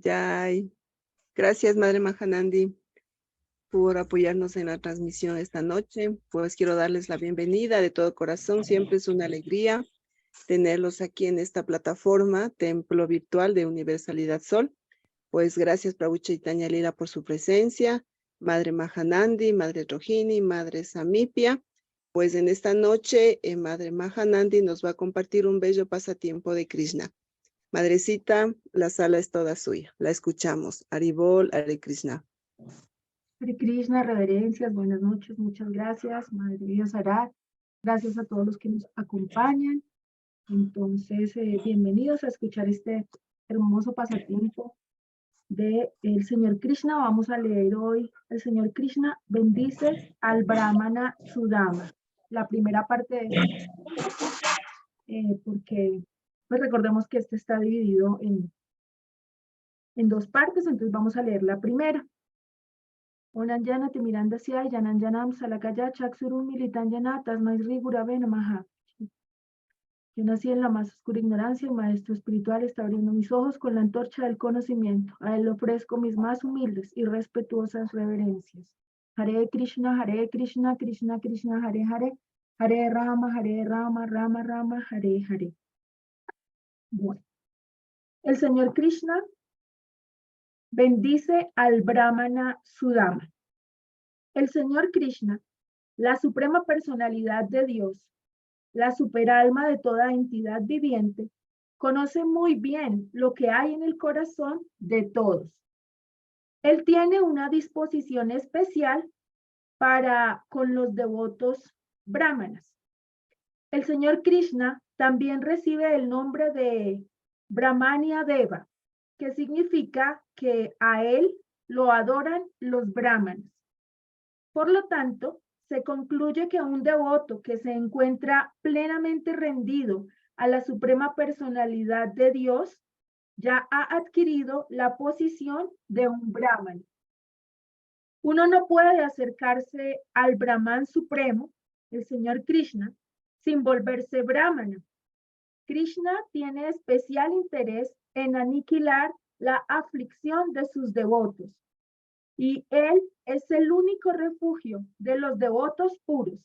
Jai. Gracias, Madre Mahanandi, por apoyarnos en la transmisión esta noche. Pues quiero darles la bienvenida de todo corazón. Siempre es una alegría tenerlos aquí en esta plataforma, Templo Virtual de Universalidad Sol. Pues gracias, Prabhu Chaitanya Lila, por su presencia. Madre Mahanandi, Madre Rohini, Madre Samipia. Pues en esta noche, Madre Mahanandi nos va a compartir un bello pasatiempo de Krishna. Madrecita, la sala es toda suya. La escuchamos. Haribol, Hare Krishna. Hare Krishna, reverencias, buenas noches, muchas gracias, Madre Dios Arat. Gracias a todos los que nos acompañan. Entonces, bienvenidos a escuchar este hermoso pasatiempo del Señor Krishna. Vamos a leer hoy, el Señor Krishna bendice al Brahmana Sudama. La primera parte de porque pues recordemos que este está dividido en dos partes, entonces vamos a leer la primera. Onanjana Timirandasya Yananjanam Salakaya Chaksurum Militanjana Tasmais Rigurave Namaha. Yo nací en la más oscura ignorancia, el maestro espiritual está abriendo mis ojos con la antorcha del conocimiento. A él le ofrezco mis más humildes y respetuosas reverencias. Hare Krishna, Krishna Krishna, Hare Hare, Hare Rama, Rama Rama, Hare Hare. Bueno, el Señor Krishna bendice al Brahmana Sudama. El Señor Krishna, la suprema personalidad de Dios, la superalma de toda entidad viviente, conoce muy bien lo que hay en el corazón de todos. Él tiene una disposición especial para con los devotos brahmanas. El Señor Krishna también recibe el nombre de Brahmania Deva, que significa que a él lo adoran los brahmanas. Por lo tanto, se concluye que un devoto que se encuentra plenamente rendido a la suprema personalidad de Dios ya ha adquirido la posición de un brahman. Uno no puede acercarse al Brahman supremo, el Señor Krishna, sin volverse brahmana. Krishna tiene especial interés en aniquilar la aflicción de sus devotos. Y él es el único refugio de los devotos puros.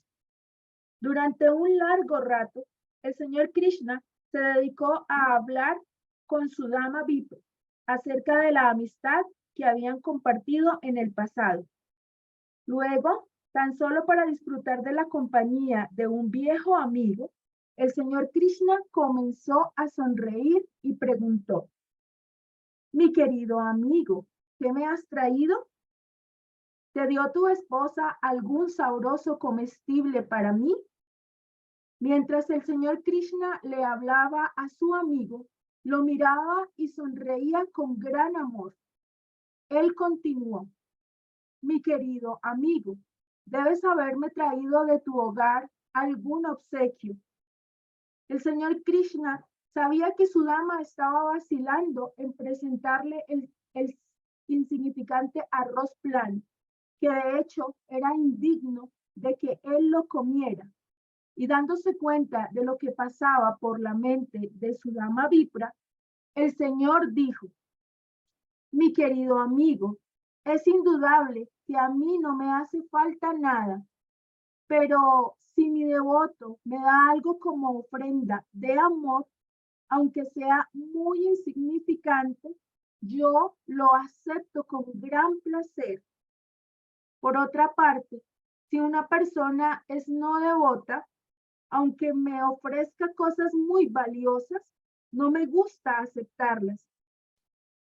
Durante un largo rato, el Señor Krishna se dedicó a hablar con Sudama Vipra acerca de la amistad que habían compartido en el pasado. Luego, tan solo para disfrutar de la compañía de un viejo amigo, el Señor Krishna comenzó a sonreír y preguntó: mi querido amigo, ¿qué me has traído? ¿Te dio tu esposa algún sabroso comestible para mí? Mientras el Señor Krishna le hablaba a su amigo, lo miraba y sonreía con gran amor. Él continuó: mi querido amigo, debes haberme traído de tu hogar algún obsequio. El Señor Krishna sabía que su dama estaba vacilando en presentarle el insignificante arroz plan, que de hecho era indigno de que él lo comiera, y dándose cuenta de lo que pasaba por la mente de su dama Vipra, el Señor dijo: mi querido amigo, es indudable que a mí no me hace falta nada, pero si mi devoto me da algo como ofrenda de amor, aunque sea muy insignificante, yo lo acepto con gran placer. Por otra parte, si una persona es no devota, aunque me ofrezca cosas muy valiosas, no me gusta aceptarlas.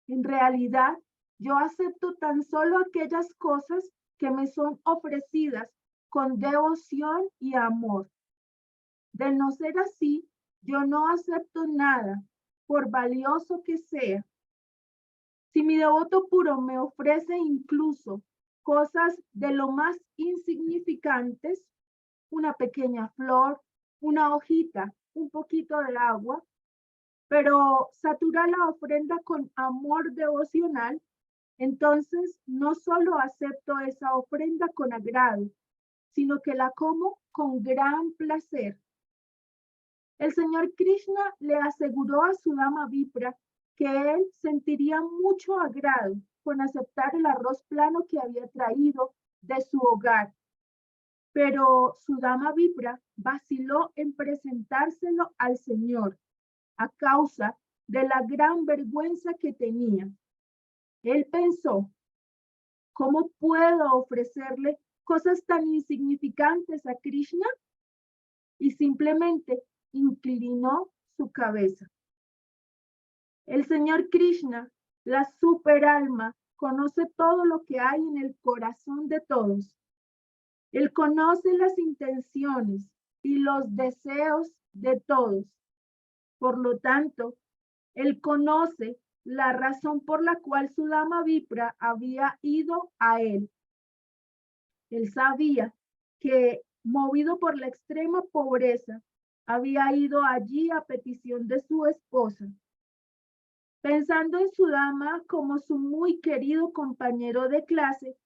En realidad, yo acepto tan solo aquellas cosas que me son ofrecidas con devoción y amor. De no ser así, yo no acepto nada, por valioso que sea. Si mi devoto puro me ofrece incluso cosas de lo más insignificantes, una pequeña flor, una hojita, un poquito de agua, pero satura la ofrenda con amor devocional, entonces no solo acepto esa ofrenda con agrado, sino que la como con gran placer. El Señor Krishna le aseguró a su dama Vipra que él sentiría mucho agrado con aceptar el arroz plano que había traído de su hogar. Pero su dama Vipra vaciló en presentárselo al Señor a causa de la gran vergüenza que tenía. Él pensó, ¿cómo puedo ofrecerle cosas tan insignificantes a Krishna? Y simplemente inclinó su cabeza. El Señor Krishna, la superalma, conoce todo lo que hay en el corazón de todos. Él conoce las intenciones y los deseos de todos. Por lo tanto, él conoce la razón por la cual su dama Vipra había ido a él. Él sabía que, movido por la extrema pobreza, había ido allí a petición de su esposa. Pensando en su dama como su muy querido compañero de clase,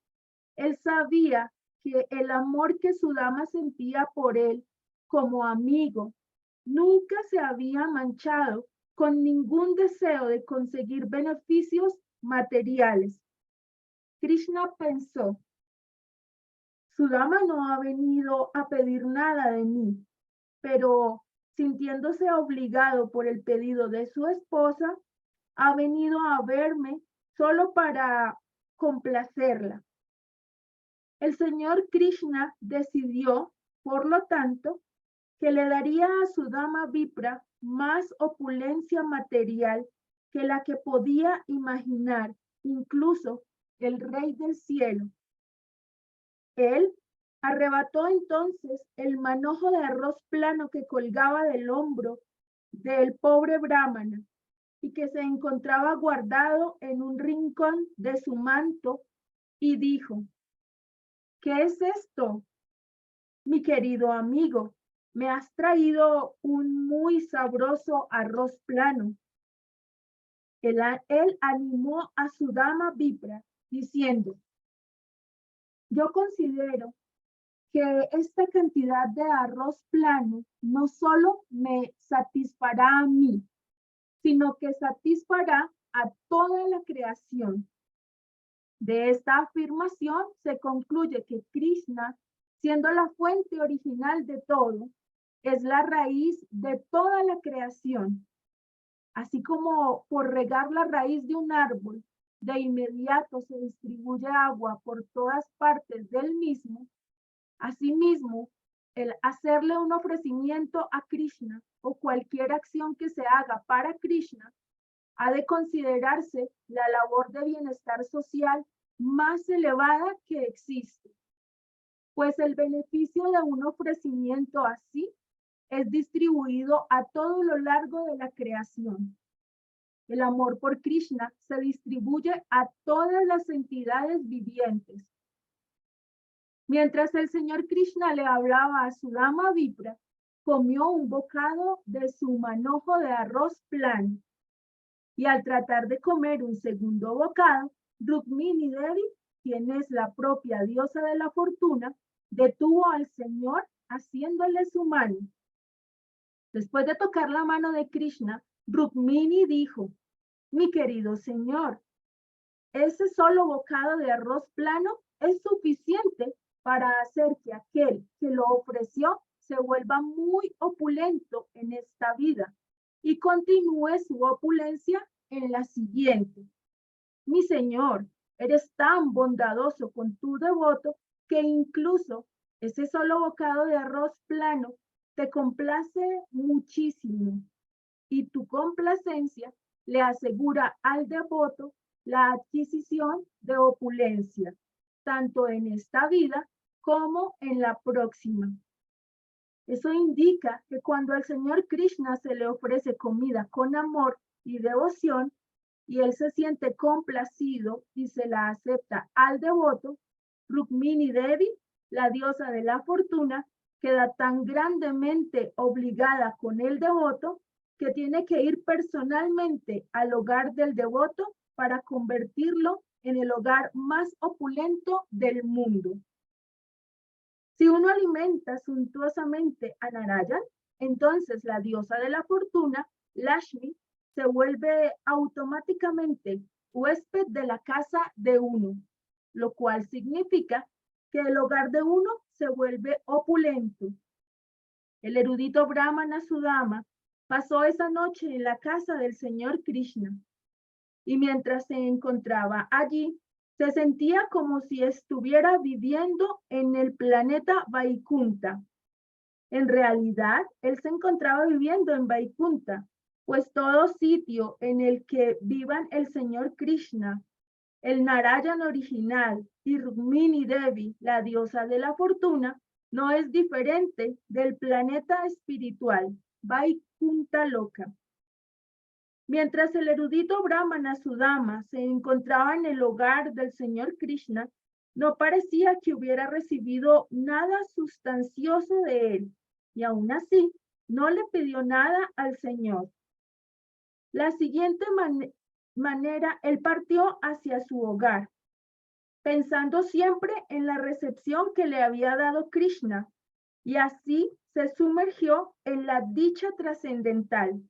él sabía que el amor que su dama sentía por él como amigo nunca se había manchado con ningún deseo de conseguir beneficios materiales. Krishna pensó, su dama no ha venido a pedir nada de mí, pero sintiéndose obligado por el pedido de su esposa, ha venido a verme solo para complacerla. El señor Krishna decidió, por lo tanto, que le daría a su dama Vipra más opulencia material que la que podía imaginar incluso el Rey del Cielo. Él arrebató entonces el manojo de arroz plano que colgaba del hombro del pobre brahmana y que se encontraba guardado en un rincón de su manto y dijo, ¿qué es esto, mi querido amigo? Me has traído un muy sabroso arroz plano. Él animó a su dama Vipra diciendo, yo considero que esta cantidad de arroz plano no solo me satisfará a mí, sino que satisfará a toda la creación. De esta afirmación se concluye que Krishna, siendo la fuente original de todo, es la raíz de toda la creación. Así como por regar la raíz de un árbol, de inmediato se distribuye agua por todas partes del mismo, asimismo, el hacerle un ofrecimiento a Krishna o cualquier acción que se haga para Krishna ha de considerarse la labor de bienestar social más elevada que existe, pues el beneficio de un ofrecimiento así es distribuido a todo lo largo de la creación. El amor por Krishna se distribuye a todas las entidades vivientes. Mientras el señor Krishna le hablaba a su dama Vipra, comió un bocado de su manojo de arroz plano. Y al tratar de comer un segundo bocado, Rukmini Devi, quien es la propia diosa de la fortuna, detuvo al señor haciéndole su mano. Después de tocar la mano de Krishna, Rukmini dijo, mi querido señor, ese solo bocado de arroz plano es suficiente para hacer que aquel que lo ofreció se vuelva muy opulento en esta vida y continúe su opulencia en la siguiente. Mi señor, eres tan bondadoso con tu devoto que incluso ese solo bocado de arroz plano te complace muchísimo y tu complacencia le asegura al devoto la adquisición de opulencia, tanto en esta vida como en la próxima. Eso indica que cuando al señor Krishna se le ofrece comida con amor y devoción, y él se siente complacido y se la acepta al devoto, Rukmini Devi, la diosa de la fortuna, queda tan grandemente obligada con el devoto que tiene que ir personalmente al hogar del devoto para convertirlo en el hogar más opulento del mundo. Si uno alimenta suntuosamente a Narayan, entonces la diosa de la fortuna, Lashmi, se vuelve automáticamente huésped de la casa de uno, lo cual significa que el hogar de uno se vuelve opulento. El erudito Brahmana Sudama pasó esa noche en la casa del señor Krishna y mientras se encontraba allí, se sentía como si estuviera viviendo en el planeta Vaikunta. En realidad, él se encontraba viviendo en Vaikunta, pues todo sitio en el que vivan el señor Krishna, el Narayan original y Rukmini Devi, la diosa de la fortuna, no es diferente del planeta espiritual, Vaikunta Loka. Mientras el erudito Brahmana Sudama se encontraba en el hogar del señor Krishna, no parecía que hubiera recibido nada sustancioso de él, y aún así no le pidió nada al señor. La siguiente manera, él partió hacia su hogar, pensando siempre en la recepción que le había dado Krishna, y así se sumergió en la dicha trascendental.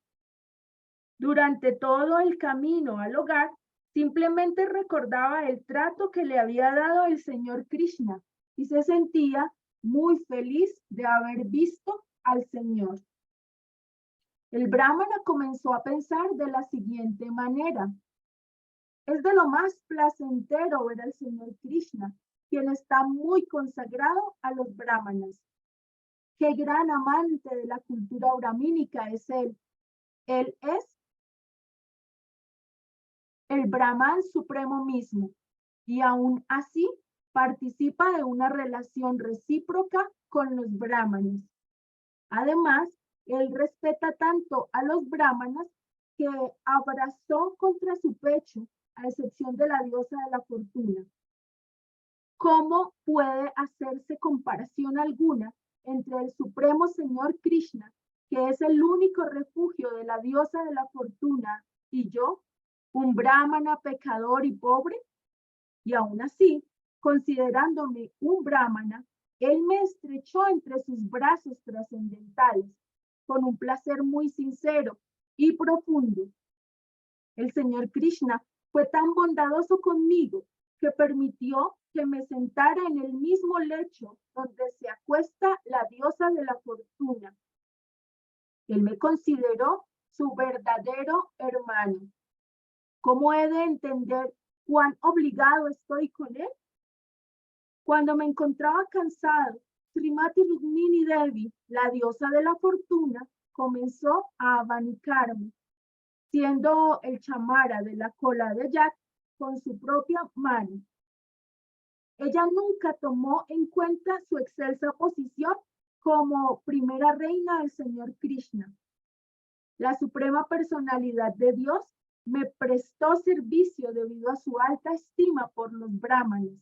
Durante todo el camino al hogar, simplemente recordaba el trato que le había dado el señor Krishna y se sentía muy feliz de haber visto al Señor. El Brahmana comenzó a pensar de la siguiente manera: es de lo más placentero ver al señor Krishna, quien está muy consagrado a los brahmanas. Qué gran amante de la cultura brahmínica es él. Él es el Brahman supremo mismo, y aún así participa de una relación recíproca con los brahmanes. Además, él respeta tanto a los brahmanas que abrazó contra su pecho, a excepción de la diosa de la fortuna. ¿Cómo puede hacerse comparación alguna entre el supremo señor Krishna, que es el único refugio de la diosa de la fortuna, y yo, un brahmana pecador y pobre? Y aún así, considerándome un brahmana, él me estrechó entre sus brazos trascendentales con un placer muy sincero y profundo. El señor Krishna fue tan bondadoso conmigo que permitió que me sentara en el mismo lecho donde se acuesta la diosa de la fortuna. Él me consideró su verdadero hermano. ¿Cómo he de entender cuán obligado estoy con él? Cuando me encontraba cansado, Srimati Rukmini Devi, la diosa de la fortuna, comenzó a abanicarme, siendo el chamara de la cola de yak con su propia mano. Ella nunca tomó en cuenta su excelsa posición como primera reina del señor Krishna. La suprema personalidad de Dios me prestó servicio debido a su alta estima por los brahmanes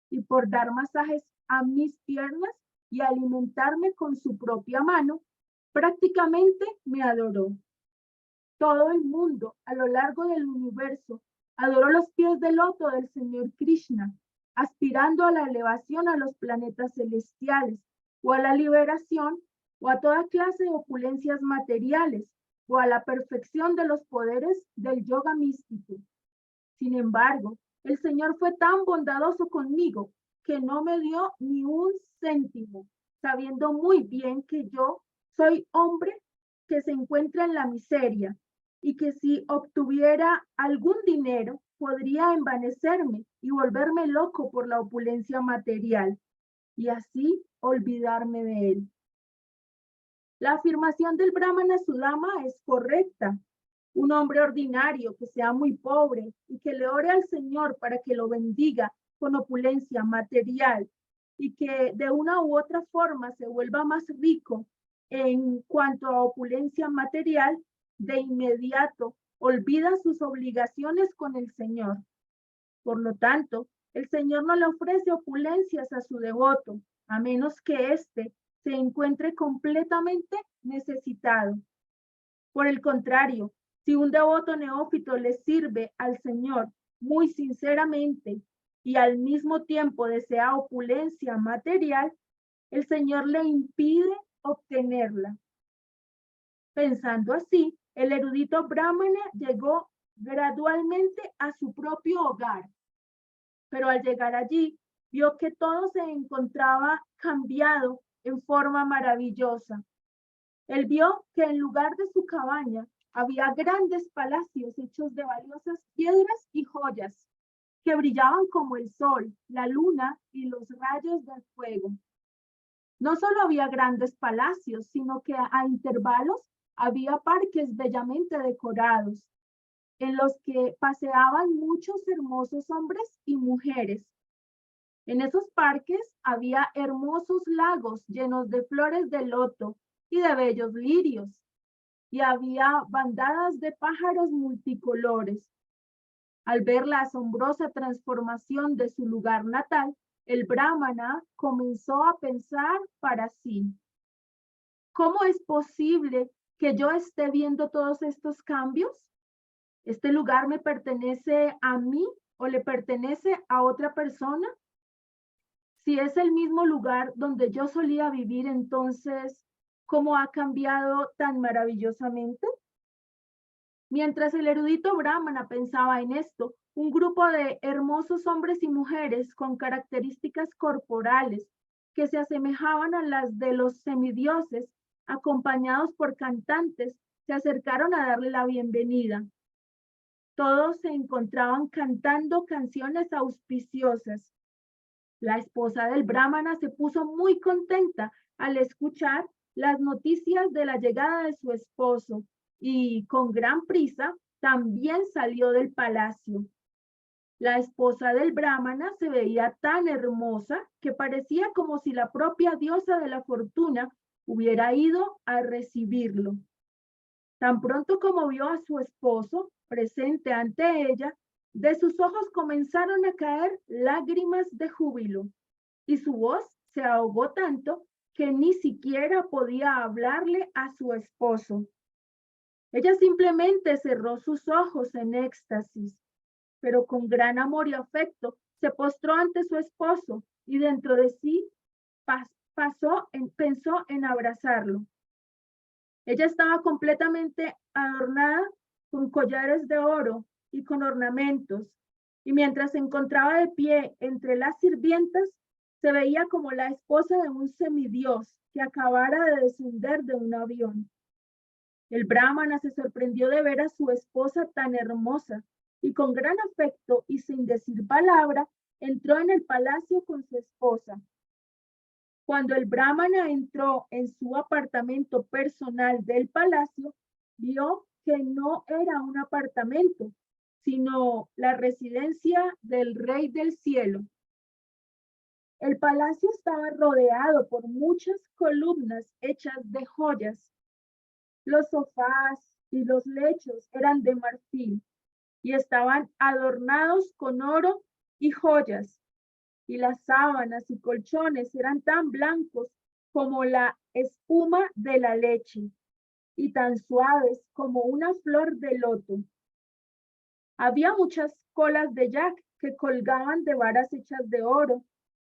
y por dar masajes a mis piernas y alimentarme con su propia mano, prácticamente me adoró. Todo el mundo a lo largo del universo adoró los pies de loto del señor Krishna, aspirando a la elevación a los planetas celestiales, o a la liberación, o a toda clase de opulencias materiales, o a la perfección de los poderes del yoga místico. Sin embargo, el Señor fue tan bondadoso conmigo que no me dio ni un céntimo, sabiendo muy bien que yo soy hombre que se encuentra en la miseria y que si obtuviera algún dinero podría envanecerme y volverme loco por la opulencia material y así olvidarme de él. La afirmación del Brahmana Sudama es correcta. Un hombre ordinario que sea muy pobre y que le ore al Señor para que lo bendiga con opulencia material y que de una u otra forma se vuelva más rico en cuanto a opulencia material, de inmediato olvida sus obligaciones con el Señor. Por lo tanto, el Señor no le ofrece opulencias a su devoto, a menos que éste se encuentre completamente necesitado. Por el contrario, si un devoto neófito le sirve al Señor muy sinceramente y al mismo tiempo desea opulencia material, el Señor le impide obtenerla. Pensando así, el erudito brahmana llegó gradualmente a su propio hogar, pero al llegar allí, vio que todo se encontraba cambiado en forma maravillosa. Él vio que en lugar de su cabaña había grandes palacios hechos de valiosas piedras y joyas que brillaban como el sol, la luna y los rayos del fuego. No solo había grandes palacios, sino que a intervalos había parques bellamente decorados, en los que paseaban muchos hermosos hombres y mujeres. En esos parques había hermosos lagos llenos de flores de loto y de bellos lirios, y había bandadas de pájaros multicolores. Al ver la asombrosa transformación de su lugar natal, el brahmana comenzó a pensar para sí: ¿cómo es posible que yo esté viendo todos estos cambios? ¿Este lugar me pertenece a mí o le pertenece a otra persona? Si es el mismo lugar donde yo solía vivir, entonces, ¿cómo ha cambiado tan maravillosamente? Mientras el erudito brahmana pensaba en esto, un grupo de hermosos hombres y mujeres con características corporales que se asemejaban a las de los semidioses, acompañados por cantantes, se acercaron a darle la bienvenida. Todos se encontraban cantando canciones auspiciosas. La esposa del brahmana se puso muy contenta al escuchar las noticias de la llegada de su esposo y con gran prisa también salió del palacio. La esposa del brahmana se veía tan hermosa que parecía como si la propia diosa de la fortuna hubiera ido a recibirlo. Tan pronto como vio a su esposo presente ante ella, de sus ojos comenzaron a caer lágrimas de júbilo y su voz se ahogó tanto que ni siquiera podía hablarle a su esposo. Ella simplemente cerró sus ojos en éxtasis, pero con gran amor y afecto se postró ante su esposo y dentro de sí pensó en abrazarlo. Ella estaba completamente adornada con collares de oro y con ornamentos, y mientras se encontraba de pie entre las sirvientas, se veía como la esposa de un semidios que acabara de descender de un avión. El brahmana se sorprendió de ver a su esposa tan hermosa y con gran afecto y sin decir palabra, entró en el palacio con su esposa. Cuando el brahmana entró en su apartamento personal del palacio, vio que no era un apartamento, sino la residencia del Rey del Cielo. El palacio estaba rodeado por muchas columnas hechas de joyas. Los sofás y los lechos eran de marfil y estaban adornados con oro y joyas. Y las sábanas y colchones eran tan blancos como la espuma de la leche y tan suaves como una flor de loto. Había muchas colas de yak que colgaban de varas hechas de oro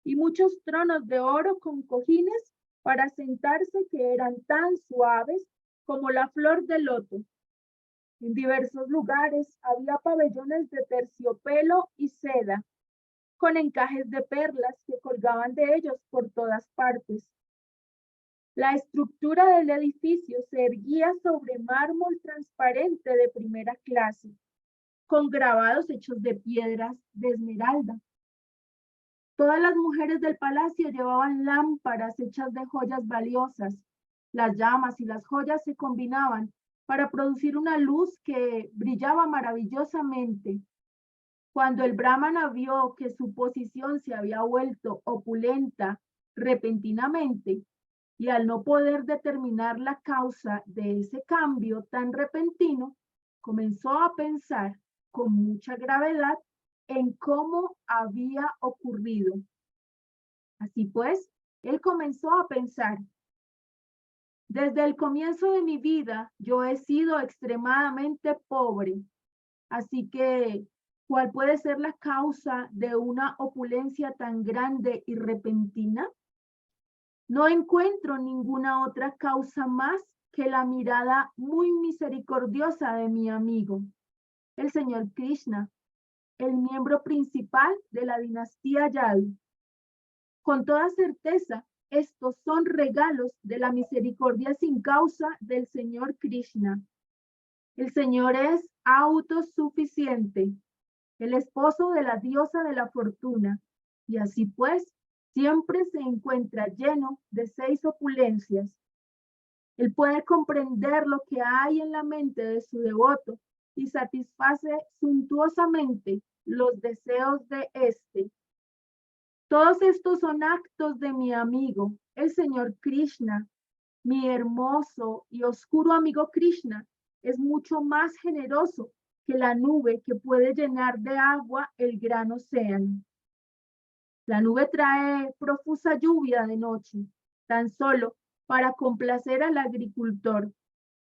y muchos tronos de oro con cojines para sentarse que eran tan suaves como la flor de loto. En diversos lugares había pabellones de terciopelo y seda, con encajes de perlas que colgaban de ellos por todas partes. La estructura del edificio se erguía sobre mármol transparente de primera clase, con grabados hechos de piedras de esmeralda. Todas las mujeres del palacio llevaban lámparas hechas de joyas valiosas. Las llamas y las joyas se combinaban para producir una luz que brillaba maravillosamente. Cuando el brahmana vio que su posición se había vuelto opulenta repentinamente y al no poder determinar la causa de ese cambio tan repentino, comenzó a pensar con mucha gravedad en cómo había ocurrido. Así pues, él comenzó a pensar: desde el comienzo de mi vida yo he sido extremadamente pobre, así que ¿cuál puede ser la causa de una opulencia tan grande y repentina? No encuentro ninguna otra causa más que la mirada muy misericordiosa de mi amigo, el señor Krishna, el miembro principal de la dinastía Yadu. Con toda certeza, estos son regalos de la misericordia sin causa del señor Krishna. El Señor es autosuficiente, el esposo de la diosa de la fortuna, y así pues, siempre se encuentra lleno de 6 opulencias. Él puede comprender lo que hay en la mente de su devoto y satisface suntuosamente los deseos de éste. Todos estos son actos de mi amigo, el Señor Krishna. Mi hermoso y oscuro amigo Krishna es mucho más generoso que la nube que puede llenar de agua el gran océano. La nube trae profusa lluvia de noche, tan solo para complacer al agricultor,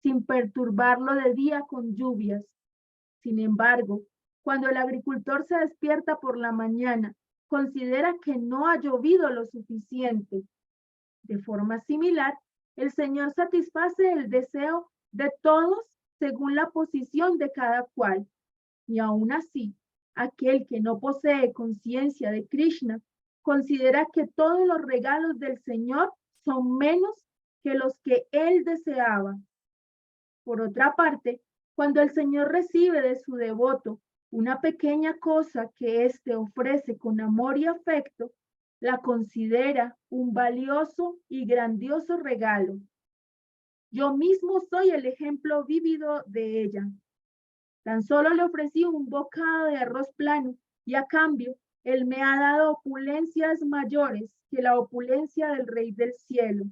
sin perturbarlo de día con lluvias. Sin embargo, cuando el agricultor se despierta por la mañana, considera que no ha llovido lo suficiente. De forma similar, el Señor satisface el deseo de todos según la posición de cada cual. Y aún así, aquel que no posee conciencia de Krishna considera que todos los regalos del Señor son menos que los que él deseaba. Por otra parte, cuando el Señor recibe de su devoto una pequeña cosa que éste ofrece con amor y afecto, la considera un valioso y grandioso regalo. Yo mismo soy el ejemplo vívido de ella. Tan solo le ofrecí un bocado de arroz plano y a cambio él me ha dado opulencias mayores que la opulencia del Rey del Cielo.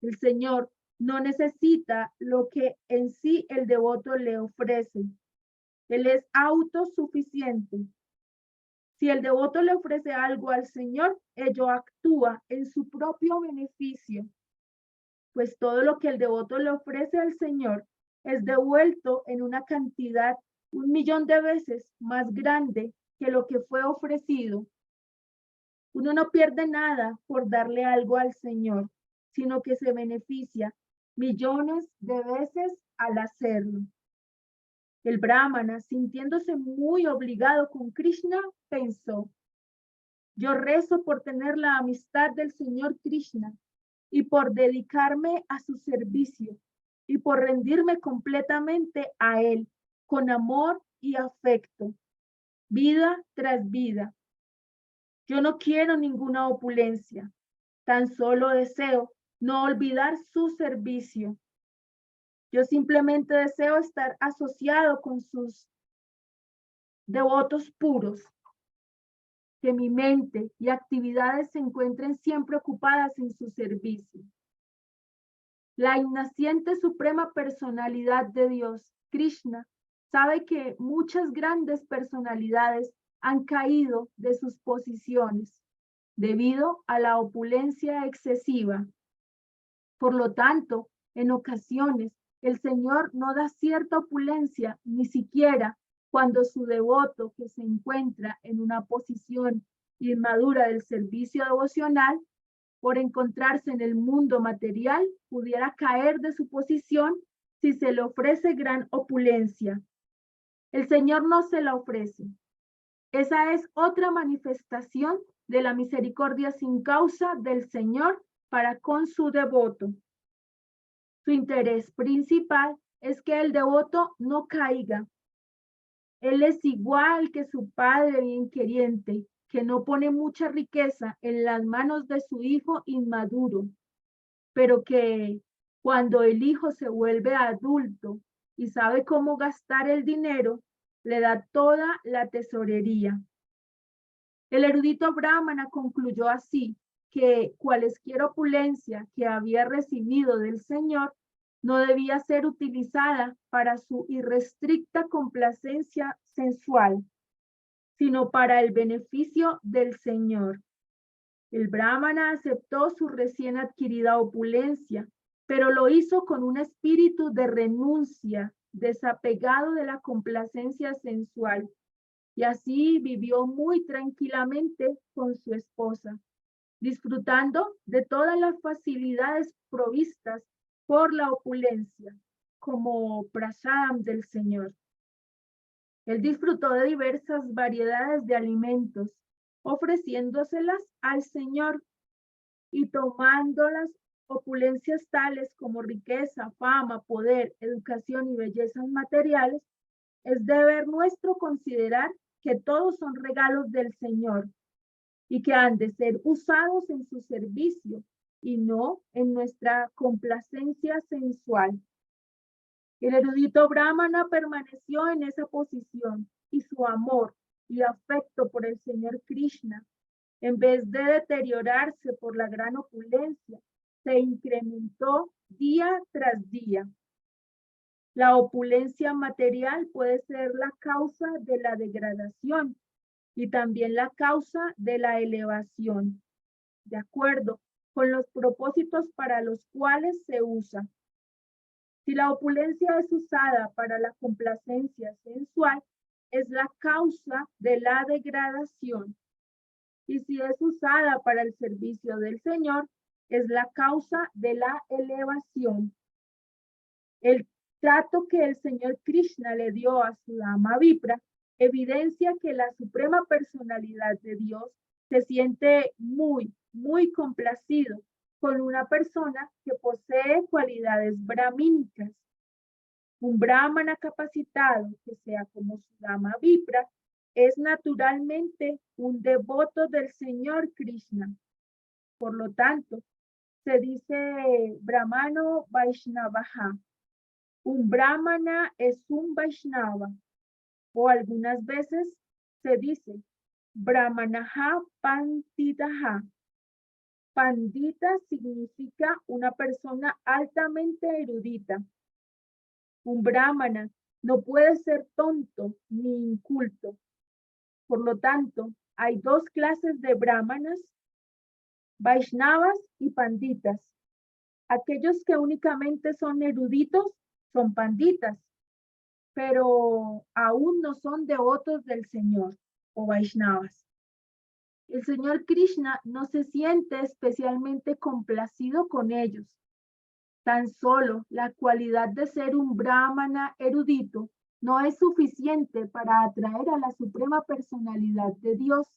El Señor no necesita lo que en sí el devoto le ofrece. Él es autosuficiente. Si el devoto le ofrece algo al Señor, ello actúa en su propio beneficio, pues todo lo que el devoto le ofrece al Señor es devuelto en una cantidad 1.000.000 de veces más grande que lo que fue ofrecido. Uno no pierde nada por darle algo al Señor, sino que se beneficia millones de veces al hacerlo. El brahmana, sintiéndose muy obligado con Krishna, pensó: yo rezo por tener la amistad del Señor Krishna y por dedicarme a su servicio y por rendirme completamente a él con amor y afecto, vida tras vida. Yo no quiero ninguna opulencia, tan solo deseo no olvidar su servicio. Yo simplemente deseo estar asociado con sus devotos puros, que mi mente y actividades se encuentren siempre ocupadas en su servicio. La innaciente suprema personalidad de Dios, Krishna, sabe que muchas grandes personalidades han caído de sus posiciones debido a la opulencia excesiva. Por lo tanto, en ocasiones, el Señor no da cierta opulencia ni siquiera cuando su devoto, que se encuentra en una posición inmadura del servicio devocional, por encontrarse en el mundo material, pudiera caer de su posición si se le ofrece gran opulencia. El Señor no se la ofrece. Esa es otra manifestación de la misericordia sin causa del Señor para con su devoto. Su interés principal es que el devoto no caiga. Él es igual que su padre bienqueriente, que no pone mucha riqueza en las manos de su hijo inmaduro, pero que cuando el hijo se vuelve adulto y sabe cómo gastar el dinero, le da toda la tesorería. El erudito brahmana concluyó así que cualesquier opulencia que había recibido del Señor no debía ser utilizada para su irrestricta complacencia sensual, sino para el beneficio del Señor. El brahmana aceptó su recién adquirida opulencia, pero lo hizo con un espíritu de renuncia, desapegado de la complacencia sensual, y así vivió muy tranquilamente con su esposa, disfrutando de todas las facilidades provistas por la opulencia, como prasadam del Señor. Él disfrutó de diversas variedades de alimentos, ofreciéndoselas al Señor y tomando las opulencias tales como riqueza, fama, poder, educación y bellezas materiales. Es deber nuestro considerar que todos son regalos del Señor y que han de ser usados en su servicio y no en nuestra complacencia sensual. El erudito Brahmana permaneció en esa posición y su amor y afecto por el Señor Krishna, en vez de deteriorarse por la gran opulencia, se incrementó día tras día. La opulencia material puede ser la causa de la degradación y también la causa de la elevación, de acuerdo con los propósitos para los cuales se usa. Si la opulencia es usada para la complacencia sensual, es la causa de la degradación. Y si es usada para el servicio del Señor, es la causa de la elevación. El trato que el Señor Krishna le dio a Sudama Vipra evidencia que la suprema personalidad de Dios se siente muy, muy complacido con una persona que posee cualidades brahmínicas. Un brahmana capacitado que sea como Sudama Vipra es naturalmente un devoto del Señor Krishna. Por lo tanto, se dice brahmano Vaishnavaha. Un brahmana es un Vaishnava. O algunas veces se dice brahmanaha panditaha. Pandita significa una persona altamente erudita. Un brahmana no puede ser tonto ni inculto. Por lo tanto, hay dos clases de brahmanas, Vaishnavas y panditas. Aquellos que únicamente son eruditos son panditas, pero aún no son devotos del Señor o Vaishnavas. El Señor Krishna no se siente especialmente complacido con ellos. Tan solo la cualidad de ser un brahmana erudito no es suficiente para atraer a la suprema personalidad de Dios.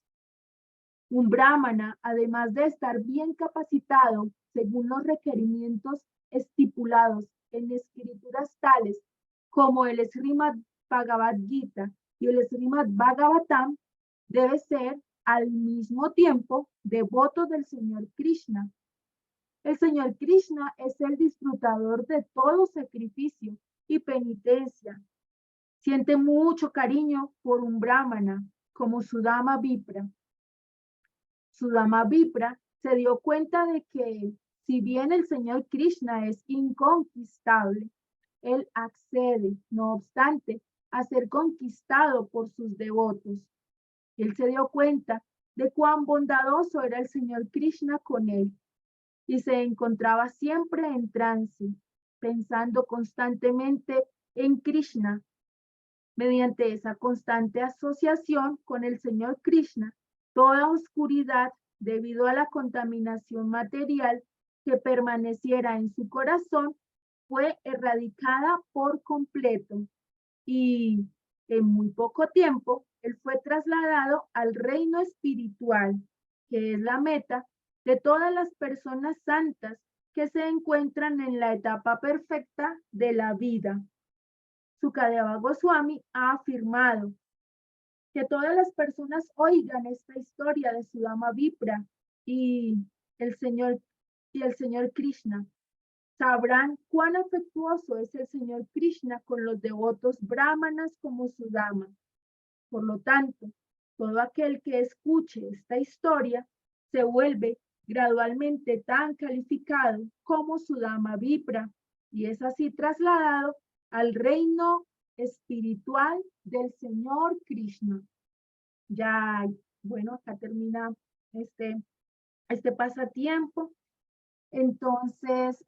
Un brahmana, además de estar bien capacitado según los requerimientos estipulados en escrituras tales como el Srimad Bhagavad Gita y el Srimad Bhagavatam, debe ser al mismo tiempo devoto del Señor Krishna. El Señor Krishna es el disfrutador de todo sacrificio y penitencia. Siente mucho cariño por un brahmana como Sudama Vipra. Sudama Vipra se dio cuenta de que si bien el Señor Krishna es inconquistable, él accede, no obstante, a ser conquistado por sus devotos. Él se dio cuenta de cuán bondadoso era el Señor Krishna con él y se encontraba siempre en trance, pensando constantemente en Krishna. Mediante esa constante asociación con el Señor Krishna, toda oscuridad debido a la contaminación material que permaneciera en su corazón fue erradicada por completo y en muy poco tiempo él fue trasladado al reino espiritual, que es la meta de todas las personas santas que se encuentran en la etapa perfecta de la vida. Sukadeva Goswami ha afirmado que todas las personas oigan esta historia de Sudama Vipra y el Señor Krishna. Sabrán cuán afectuoso es el Señor Krishna con los devotos brahmanas como Sudama. Por lo tanto, todo aquel que escuche esta historia se vuelve gradualmente tan calificado como Sudama Vipra y es así trasladado al reino espiritual del Señor Krishna. Ya, bueno, acá termina este pasatiempo. Entonces,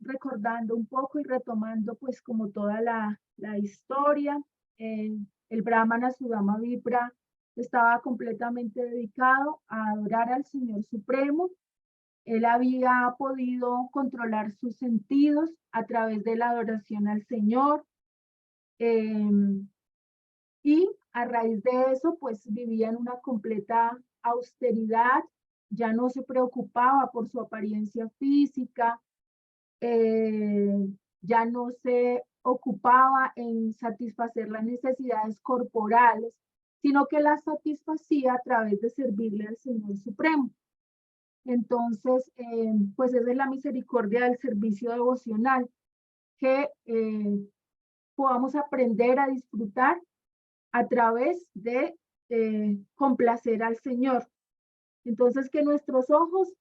recordando un poco y retomando pues como toda la historia, el Brahmana Sudama Vipra estaba completamente dedicado a adorar al Señor Supremo Él había podido controlar sus sentidos a través de la adoración al Señor. Y a raíz de eso, pues vivía en una completa austeridad, ya no se preocupaba por su apariencia física, ya no se ocupaba en satisfacer las necesidades corporales, sino que las satisfacía a través de servirle al Señor Supremo. Entonces, pues esa es la misericordia del servicio devocional, que podamos aprender a disfrutar a través de complacer al Señor. Entonces, que nuestros ojos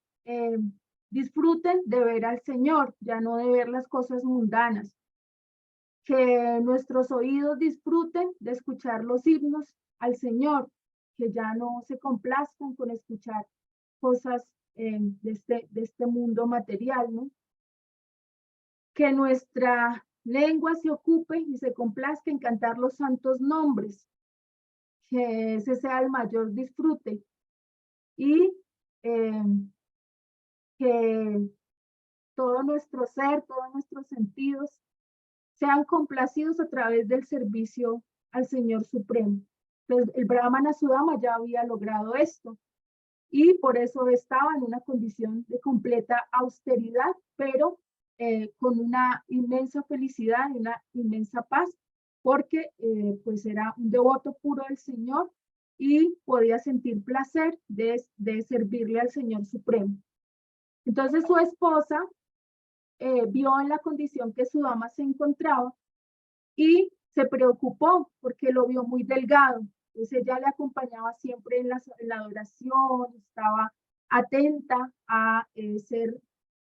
disfruten de ver al Señor, ya no de ver las cosas mundanas. Que nuestros oídos disfruten de escuchar los himnos al Señor, que ya no se complazcan con escuchar cosas de este mundo material, ¿no? Que nuestra lengua se ocupe y se complazca en cantar los santos nombres, que ese sea el mayor disfrute, y que todo nuestro ser, todos nuestros sentidos sean complacidos a través del servicio al Señor Supremo. Entonces, el Brahmana Sudama ya había logrado esto y por eso estaba en una condición de completa austeridad, pero con una inmensa felicidad y una inmensa paz, porque pues era un devoto puro del Señor y podía sentir placer de servirle al Señor Supremo. Entonces su esposa vio en la condición que Sudama se encontraba y se preocupó porque lo vio muy delgado. Entonces ella le acompañaba siempre en la adoración, estaba atenta a ser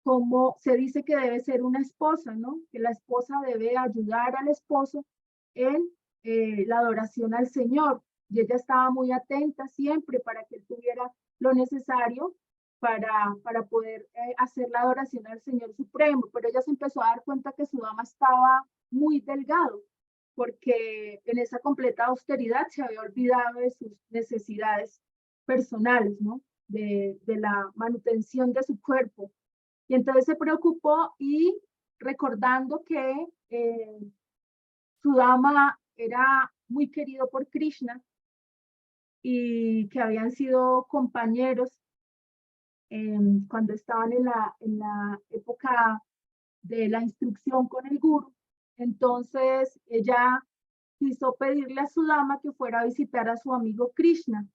como se dice que debe ser una esposa, ¿no? Que la esposa debe ayudar al esposo en la adoración al Señor. Y ella estaba muy atenta siempre para que él tuviera lo necesario para poder hacer la adoración al Señor Supremo. Pero ella se empezó a dar cuenta que su dama estaba muy delgado, porque en esa completa austeridad se había olvidado de sus necesidades personales, ¿no? De la manutención de su cuerpo. Y entonces se preocupó y recordando que Sudama era muy querido por Krishna y que habían sido compañeros cuando estaban en la época de la instrucción con el guru. Entonces ella quiso pedirle a Sudama que fuera a visitar a su amigo Krishna.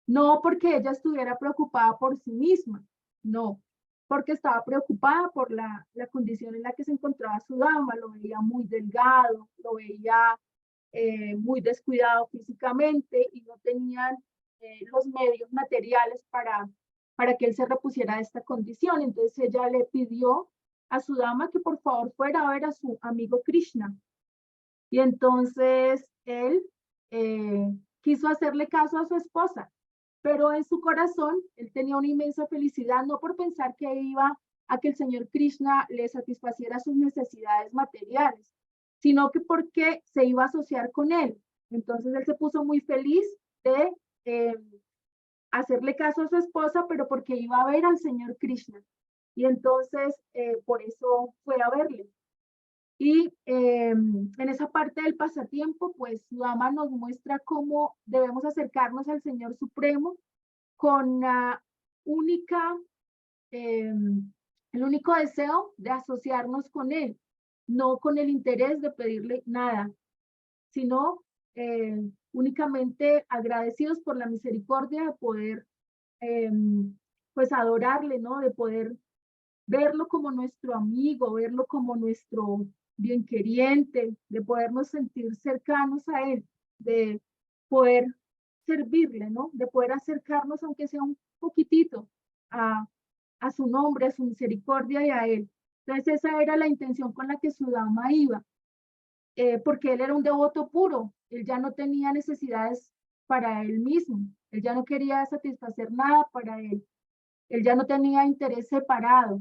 No porque ella estuviera preocupada por sí misma, no, porque estaba preocupada por la condición en la que se encontraba Sudama, lo veía muy delgado, lo veía muy descuidado físicamente y no tenían los medios materiales para que él se repusiera de esta condición. Entonces ella le pidió a Sudama que por favor fuera a ver a su amigo Krishna. Y entonces él quiso hacerle caso a su esposa, pero en su corazón él tenía una inmensa felicidad, no por pensar que iba a que el Señor Krishna le satisfaciera sus necesidades materiales, sino que porque se iba a asociar con él. Entonces él se puso muy feliz de hacerle caso a su esposa, pero porque iba a ver al Señor Krishna. Y entonces por eso fue a verle. Y en esa parte del pasatiempo, pues Sudama nos muestra cómo debemos acercarnos al Señor Supremo con la única, el único deseo de asociarnos con Él, no con el interés de pedirle nada, sino únicamente agradecidos por la misericordia de poder pues adorarle, ¿no? De poder verlo como nuestro amigo, verlo como nuestro bienqueriente, de podernos sentir cercanos a Él, de poder servirle, ¿no? De poder acercarnos, aunque sea un poquitito, a su nombre, a su misericordia y a Él. Entonces esa era la intención con la que Sudama iba, porque él era un devoto puro, él ya no tenía necesidades para él mismo, él ya no quería satisfacer nada para él ya no tenía interés separado.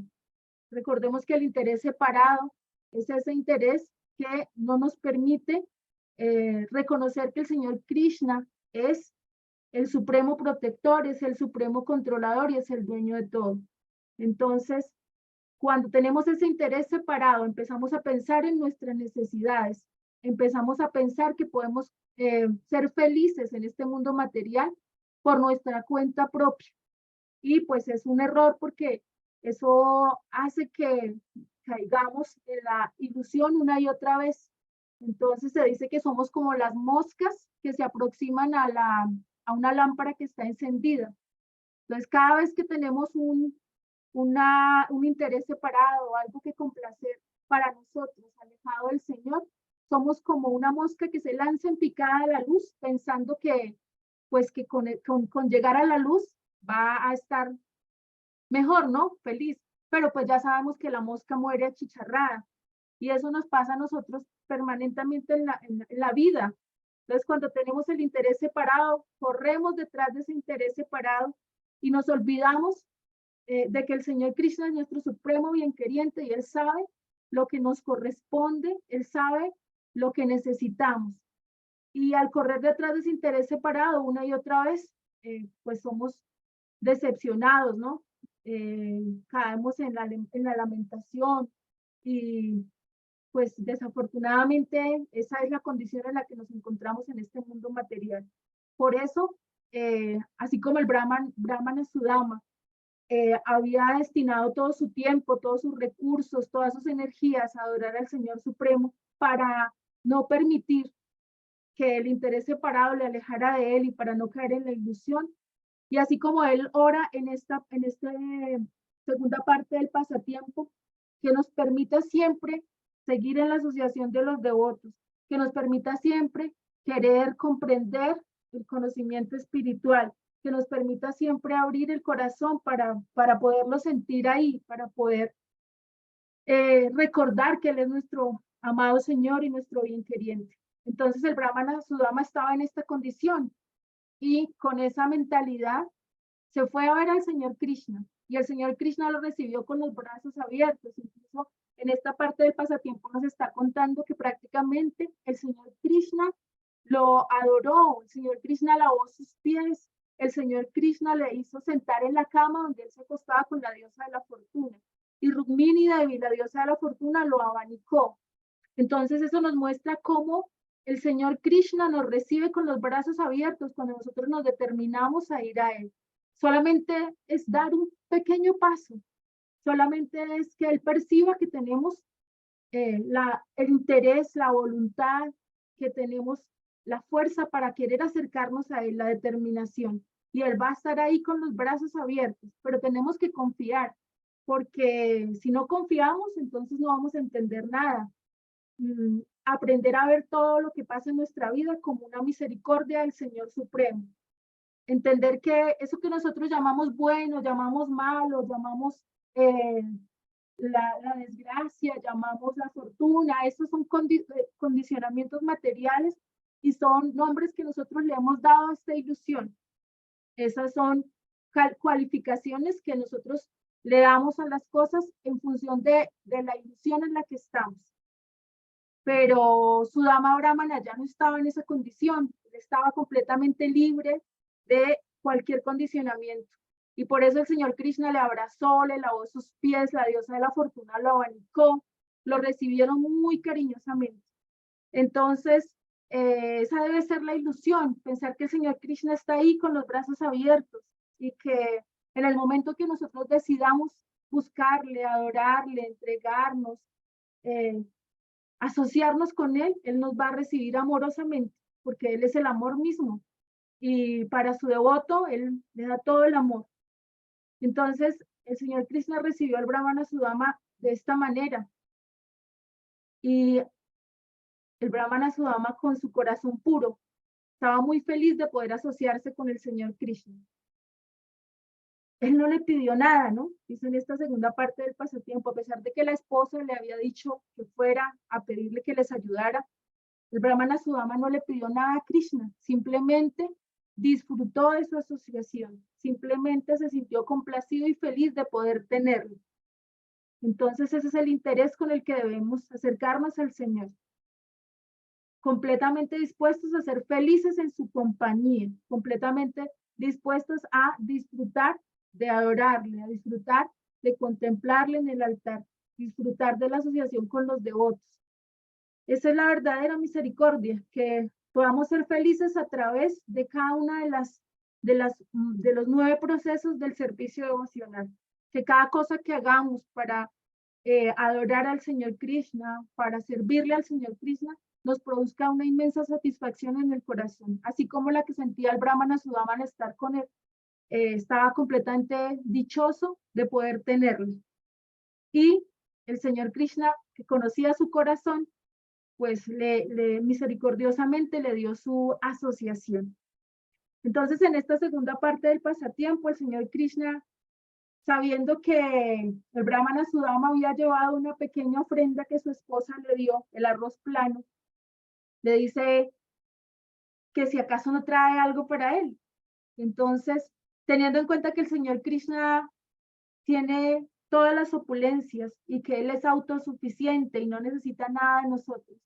Recordemos que el interés separado es ese interés que no nos permite reconocer que el Señor Krishna es el supremo protector, es el supremo controlador y es el dueño de todo. Entonces, cuando tenemos ese interés separado, empezamos a pensar en nuestras necesidades, empezamos a pensar que podemos ser felices en este mundo material por nuestra cuenta propia. Y pues es un error porque eso hace que caigamos en la ilusión una y otra vez. Entonces se dice que somos como las moscas que se aproximan a una lámpara que está encendida. Entonces cada vez que tenemos un interés separado, algo que complacer para nosotros, alejado del Señor, somos como una mosca que se lanza en picada a la luz, pensando que, pues, que con llegar a la luz va a estar mejor, ¿no? Feliz. Pero pues ya sabemos que la mosca muere achicharrada. Y eso nos pasa a nosotros permanentemente en la vida. Entonces, cuando tenemos el interés separado, corremos detrás de ese interés separado y nos olvidamos de que el Señor Krishna es nuestro supremo bienqueriente y Él sabe lo que nos corresponde, Él sabe lo que necesitamos. Y al correr detrás de ese interés separado una y otra vez, pues somos decepcionados, ¿no? Caemos en la lamentación y pues desafortunadamente esa es la condición en la que nos encontramos en este mundo material. Por eso, así como el Brahmana Sudama había destinado todo su tiempo, todos sus recursos, todas sus energías a adorar al Señor Supremo para no permitir que el interés separado le alejara de él y para no caer en la ilusión. Y así como él ora en esta segunda parte del pasatiempo, que nos permita siempre seguir en la asociación de los devotos, que nos permita siempre querer comprender el conocimiento espiritual, que nos permita siempre abrir el corazón para poderlo sentir ahí, para poder recordar que Él es nuestro amado Señor y nuestro bien queriente. Entonces el Brahmana Sudama estaba en esta condición y con esa mentalidad se fue a ver al Señor Krishna y el Señor Krishna lo recibió con los brazos abiertos. Incluso en esta parte del pasatiempo nos está contando que prácticamente el Señor Krishna lo adoró, el Señor Krishna lavó sus pies, el Señor Krishna le hizo sentar en la cama donde él se acostaba con la diosa de la fortuna. Y Rukmini Devi, la diosa de la fortuna, lo abanicó. Entonces eso nos muestra cómo el Señor Krishna nos recibe con los brazos abiertos cuando nosotros nos determinamos a ir a Él. Solamente es dar un pequeño paso, solamente es que Él perciba que tenemos el interés, la voluntad, que tenemos la fuerza para querer acercarnos a Él, la determinación. Y Él va a estar ahí con los brazos abiertos, pero tenemos que confiar, porque si no confiamos, entonces no vamos a entender nada. Aprender a ver todo lo que pasa en nuestra vida como una misericordia del Señor Supremo. Entender que eso que nosotros llamamos bueno, llamamos malo, llamamos la desgracia, llamamos la fortuna, esos son condicionamientos materiales y son nombres que nosotros le hemos dado a esta ilusión. Esas son cualificaciones que nosotros le damos a las cosas en función de la ilusión en la que estamos. Pero Sudama Brahmana ya no estaba en esa condición, estaba completamente libre de cualquier condicionamiento. Y por eso el Señor Krishna le abrazó, le lavó sus pies, la diosa de la fortuna lo abanicó, lo recibieron muy cariñosamente. Entonces, esa debe ser la ilusión, pensar que el Señor Krishna está ahí con los brazos abiertos y que en el momento que nosotros decidamos buscarle, adorarle, entregarnos, asociarnos con Él, Él nos va a recibir amorosamente, porque Él es el amor mismo. Y para su devoto, Él le da todo el amor. Entonces, el Señor Krishna recibió al Brahmana Sudama de esta manera. Y el Brahmana Sudama, con su corazón puro, estaba muy feliz de poder asociarse con el Señor Krishna. Él no le pidió nada, ¿no? Dice en esta segunda parte del pasatiempo, a pesar de que la esposa le había dicho que fuera a pedirle que les ayudara, el Brahmana Sudama no le pidió nada a Krishna, simplemente disfrutó de su asociación, simplemente se sintió complacido y feliz de poder tenerlo. Entonces ese es el interés con el que debemos acercarnos al Señor, completamente dispuestos a ser felices en su compañía, completamente dispuestos a disfrutar de adorarle, a disfrutar de contemplarle en el altar, disfrutar de la asociación con los devotos. Esa es la verdadera misericordia, que podamos ser felices a través de cada una de los 9 procesos del servicio devocional. Que cada cosa que hagamos para adorar al Señor Krishna, para servirle al Señor Krishna, nos produzca una inmensa satisfacción en el corazón, así como la que sentía el Brahmana Sudama al estar con él. Estaba completamente dichoso de poder tenerlo. Y el Señor Krishna, que conocía su corazón, pues misericordiosamente le dio su asociación. Entonces, en esta segunda parte del pasatiempo, el Señor Krishna, sabiendo que el Brahmana Sudama había llevado una pequeña ofrenda que su esposa le dio, el arroz plano, le dice que si acaso no trae algo para él. Entonces, teniendo en cuenta que el Señor Krishna tiene todas las opulencias y que él es autosuficiente y no necesita nada de nosotros,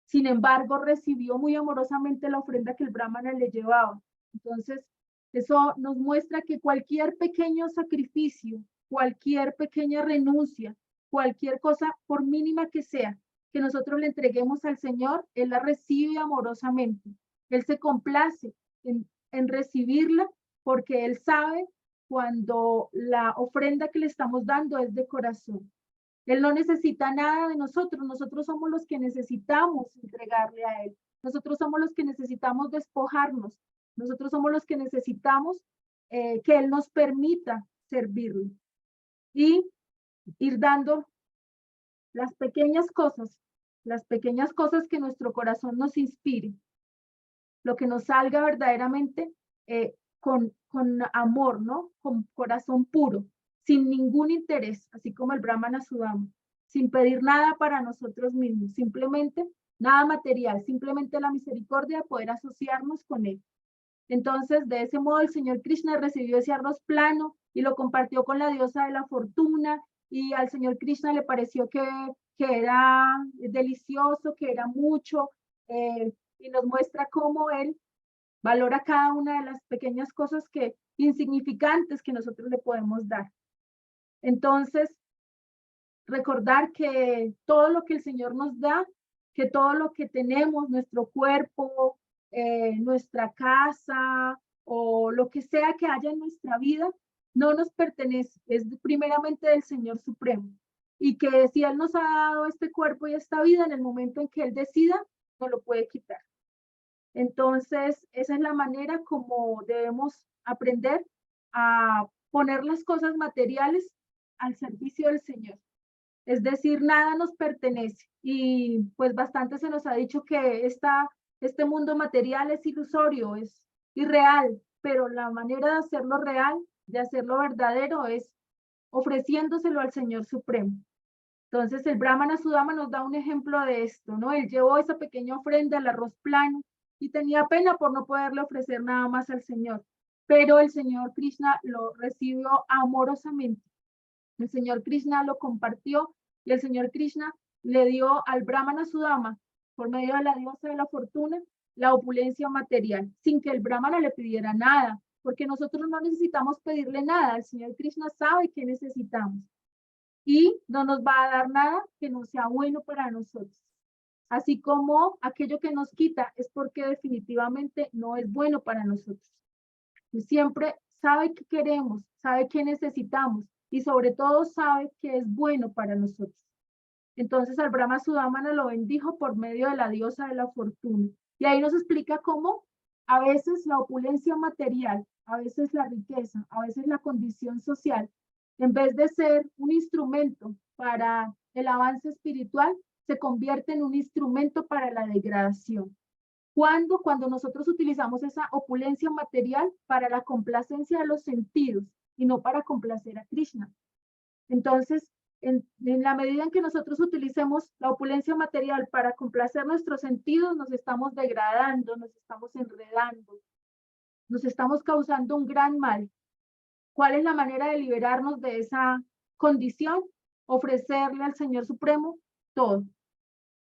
sin embargo, recibió muy amorosamente la ofrenda que el Brahmana le llevaba. Entonces, eso nos muestra que cualquier pequeño sacrificio, cualquier pequeña renuncia, cualquier cosa, por mínima que sea, que nosotros le entreguemos al Señor, Él la recibe amorosamente. Él se complace en recibirla porque Él sabe cuando la ofrenda que le estamos dando es de corazón. Él no necesita nada de nosotros, nosotros somos los que necesitamos entregarle a Él. Nosotros somos los que necesitamos despojarnos. Nosotros somos los que necesitamos que Él nos permita servirle. Y ir dando las pequeñas cosas que nuestro corazón nos inspire, lo que nos salga verdaderamente con amor, ¿no? Con corazón puro, sin ningún interés, así como el Brahmana Sudama, sin pedir nada para nosotros mismos, simplemente nada material, simplemente la misericordia de poder asociarnos con Él. Entonces, de ese modo, el Señor Krishna recibió ese arroz plano y lo compartió con la diosa de la fortuna, y al Señor Krishna le pareció que era delicioso, que era mucho, y nos muestra cómo Él valora cada una de las pequeñas cosas insignificantes que nosotros le podemos dar. Entonces, recordar que todo lo que el Señor nos da, que todo lo que tenemos, nuestro cuerpo, nuestra casa o lo que sea que haya en nuestra vida, no nos pertenece, es primeramente del Señor Supremo. Y que si Él nos ha dado este cuerpo y esta vida, en el momento en que Él decida, nos lo puede quitar. Entonces, esa es la manera como debemos aprender a poner las cosas materiales al servicio del Señor. Es decir, nada nos pertenece. Y pues bastante se nos ha dicho que este mundo material es ilusorio, es irreal, pero la manera de hacerlo real, de hacerlo verdadero, es ofreciéndoselo al Señor Supremo. Entonces, el Brahmana Sudama nos da un ejemplo de esto, ¿no? Él llevó esa pequeña ofrenda, el arroz plano, y tenía pena por no poderle ofrecer nada más al Señor. Pero el Señor Krishna lo recibió amorosamente. El Señor Krishna lo compartió y el Señor Krishna le dio al Brahmana Sudama, por medio de la diosa de la fortuna, la opulencia material, sin que el Brahmana le pidiera nada, porque nosotros no necesitamos pedirle nada. El Señor Krishna sabe qué necesitamos y no nos va a dar nada que no sea bueno para nosotros. Así como aquello que nos quita es porque definitivamente no es bueno para nosotros. Y siempre sabe qué queremos, sabe qué necesitamos y sobre todo sabe que es bueno para nosotros. Entonces al Brahma Sudamana lo bendijo por medio de la diosa de la fortuna. Y ahí nos explica cómo a veces la opulencia material, a veces la riqueza, a veces la condición social, en vez de ser un instrumento para el avance espiritual, se convierte en un instrumento para la degradación. Cuando nosotros utilizamos esa opulencia material para la complacencia de los sentidos y no para complacer a Krishna. Entonces, en la medida en que nosotros utilicemos la opulencia material para complacer nuestros sentidos, nos estamos degradando, nos estamos enredando, nos estamos causando un gran mal. ¿Cuál es la manera de liberarnos de esa condición? Ofrecerle al Señor Supremo todo.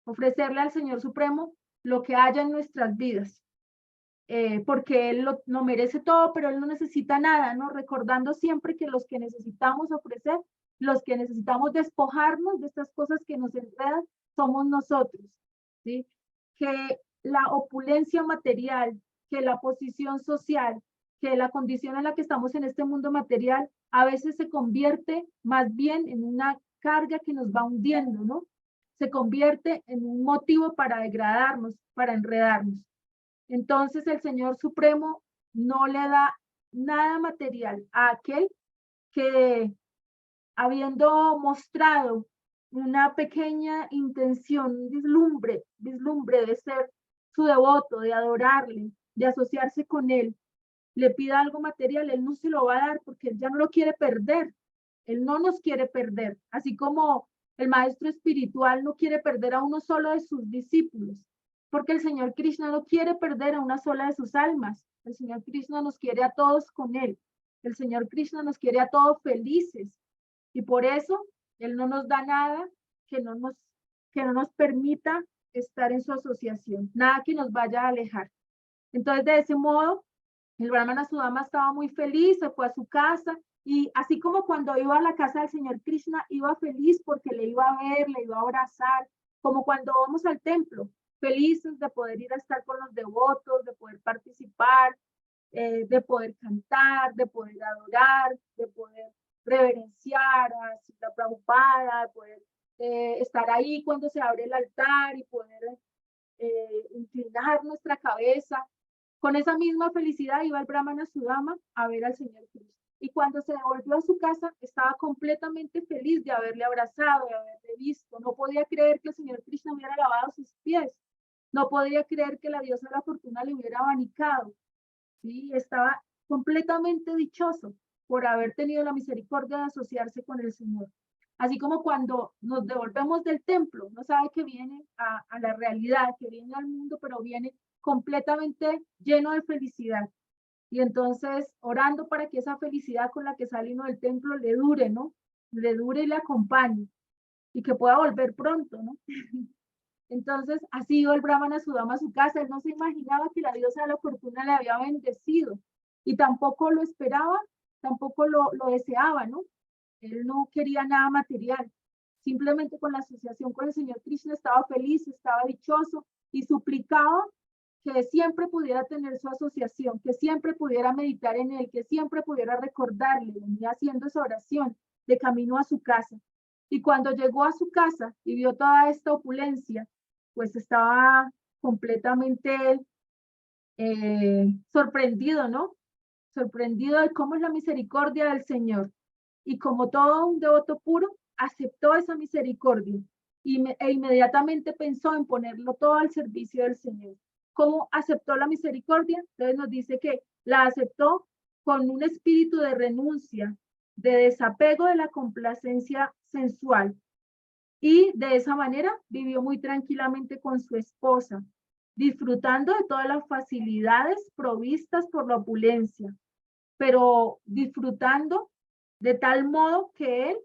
Ofrecerle al Señor Supremo lo que haya en nuestras vidas. porque Él lo merece todo, pero Él no necesita nada, ¿no? Recordando siempre que los que necesitamos ofrecer, los que necesitamos despojarnos de estas cosas que nos enredan, somos nosotros, ¿sí? Que la opulencia material, que la posición social, que la condición en la que estamos en este mundo material, a veces se convierte más bien en una carga que nos va hundiendo, ¿no? Se convierte en un motivo para degradarnos, para enredarnos. Entonces el Señor Supremo no le da nada material a aquel que, habiendo mostrado una pequeña intención, un vislumbre de ser su devoto, de adorarle, de asociarse con él, le pida algo material, él no se lo va a dar porque él ya no lo quiere perder. Él no nos quiere perder, así como el maestro espiritual no quiere perder a uno solo de sus discípulos, porque el Señor Krishna no quiere perder a una sola de sus almas. El Señor Krishna nos quiere a todos con él. El Señor Krishna nos quiere a todos felices. Y por eso Él no nos da nada que no nos permita estar en su asociación, nada que nos vaya a alejar. Entonces, de ese modo, el Brahmana Sudama estaba muy feliz, se fue a su casa, y así como cuando iba a la casa del Señor Krishna, iba feliz porque le iba a ver, le iba a abrazar, como cuando vamos al templo, felices de poder ir a estar con los devotos, de poder participar, de poder cantar, de poder adorar, de poder reverenciar a Srila Prabhupada, de poder estar ahí cuando se abre el altar y poder inclinar nuestra cabeza. Con esa misma felicidad iba el Brahmana Sudama a ver al Señor Cristo. Y cuando se devolvió a su casa, estaba completamente feliz de haberle abrazado, de haberle visto. No podía creer que el Señor Krishna hubiera lavado sus pies. No podía creer que la diosa de la fortuna le hubiera abanicado. ¿Sí? Estaba completamente dichoso por haber tenido la misericordia de asociarse con el Señor. Así como cuando nos devolvemos del templo, no sabe que viene a la realidad, que viene al mundo, pero viene completamente lleno de felicidad. Y entonces orando para que esa felicidad con la que sale uno del templo le dure, ¿no? Le dure y le acompañe. Y que pueda volver pronto, ¿no? Entonces, así iba el Brahmana Sudama a su casa. Él no se imaginaba que la diosa de la fortuna le había bendecido. Y tampoco lo esperaba, tampoco lo deseaba, ¿no? Él no quería nada material. Simplemente con la asociación con el Señor Krishna estaba feliz, estaba dichoso y suplicaba que siempre pudiera tener su asociación, que siempre pudiera meditar en él, que siempre pudiera recordarle, venía haciendo esa oración de camino a su casa. Y cuando llegó a su casa y vio toda esta opulencia, pues estaba completamente sorprendido, ¿no? Sorprendido de cómo es la misericordia del Señor. Y como todo un devoto puro, aceptó esa misericordia e inmediatamente pensó en ponerlo todo al servicio del Señor. ¿Cómo aceptó la misericordia? Entonces nos dice que la aceptó con un espíritu de renuncia, de desapego de la complacencia sensual. Y de esa manera vivió muy tranquilamente con su esposa, disfrutando de todas las facilidades provistas por la opulencia, pero disfrutando de tal modo que él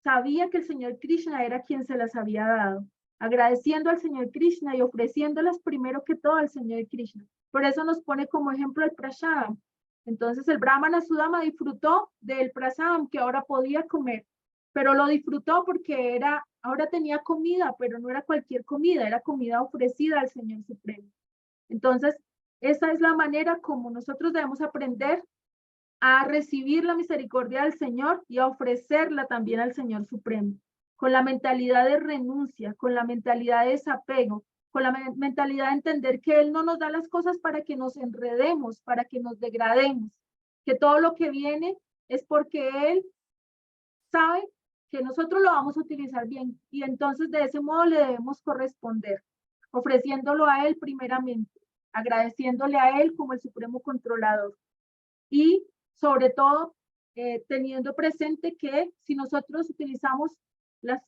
sabía que el Señor Krishna era quien se las había dado, agradeciendo al Señor Krishna y ofreciéndolas primero que todo al Señor Krishna. Por eso nos pone como ejemplo el prasadam. Entonces el Brahmana Sudama disfrutó del prasadam que ahora podía comer, pero lo disfrutó porque ahora tenía comida, pero no era cualquier comida, era comida ofrecida al Señor Supremo. Entonces, esa es la manera como nosotros debemos aprender a recibir la misericordia del Señor y a ofrecerla también al Señor Supremo, con la mentalidad de renuncia, con la mentalidad de desapego, con la mentalidad de entender que Él no nos da las cosas para que nos enredemos, para que nos degrademos, que todo lo que viene es porque Él sabe que nosotros lo vamos a utilizar bien y entonces de ese modo le debemos corresponder, ofreciéndolo a Él primeramente, agradeciéndole a Él como el supremo controlador y sobre todo teniendo presente que si nosotros utilizamos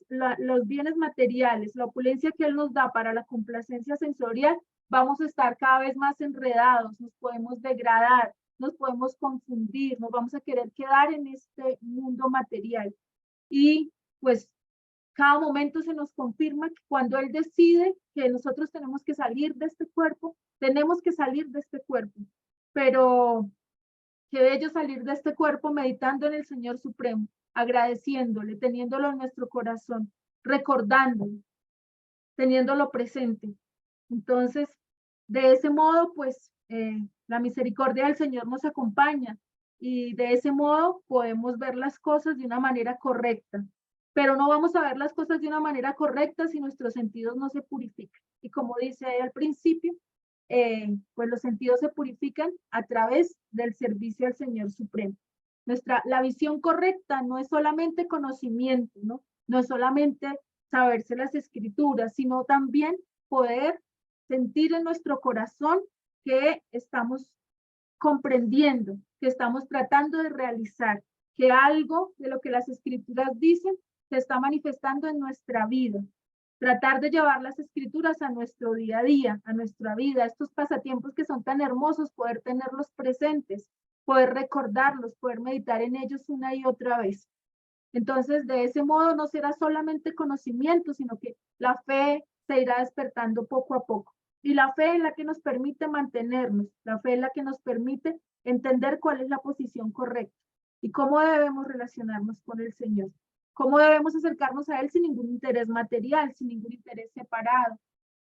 los bienes materiales, la opulencia que Él nos da para la complacencia sensorial, vamos a estar cada vez más enredados, nos podemos degradar, nos podemos confundir, nos vamos a querer quedar en este mundo material. Y pues cada momento se nos confirma que cuando Él decide que nosotros tenemos que salir de este cuerpo, Tenemos que salir de este cuerpo, pero qué bello salir de este cuerpo meditando en el Señor Supremo, agradeciéndole, teniéndolo en nuestro corazón, recordándolo, teniéndolo presente. Entonces, de ese modo, pues, la misericordia del Señor nos acompaña y de ese modo podemos ver las cosas de una manera correcta. Pero no vamos a ver las cosas de una manera correcta si nuestros sentidos no se purifican. Y como dice ahí al principio, pues los sentidos se purifican a través del servicio al Señor Supremo. La visión correcta no es solamente conocimiento, ¿no? No es solamente saberse las escrituras, sino también poder sentir en nuestro corazón que estamos comprendiendo, que estamos tratando de realizar, que algo de lo que las escrituras dicen se está manifestando en nuestra vida. Tratar de llevar las escrituras a nuestro día a día, a nuestra vida, estos pasatiempos que son tan hermosos, poder tenerlos presentes, poder recordarlos, poder meditar en ellos una y otra vez. Entonces, de ese modo no será solamente conocimiento, sino que la fe se irá despertando poco a poco. Y la fe es la que nos permite mantenernos, la fe es la que nos permite entender cuál es la posición correcta y cómo debemos relacionarnos con el Señor, cómo debemos acercarnos a Él sin ningún interés material, sin ningún interés separado,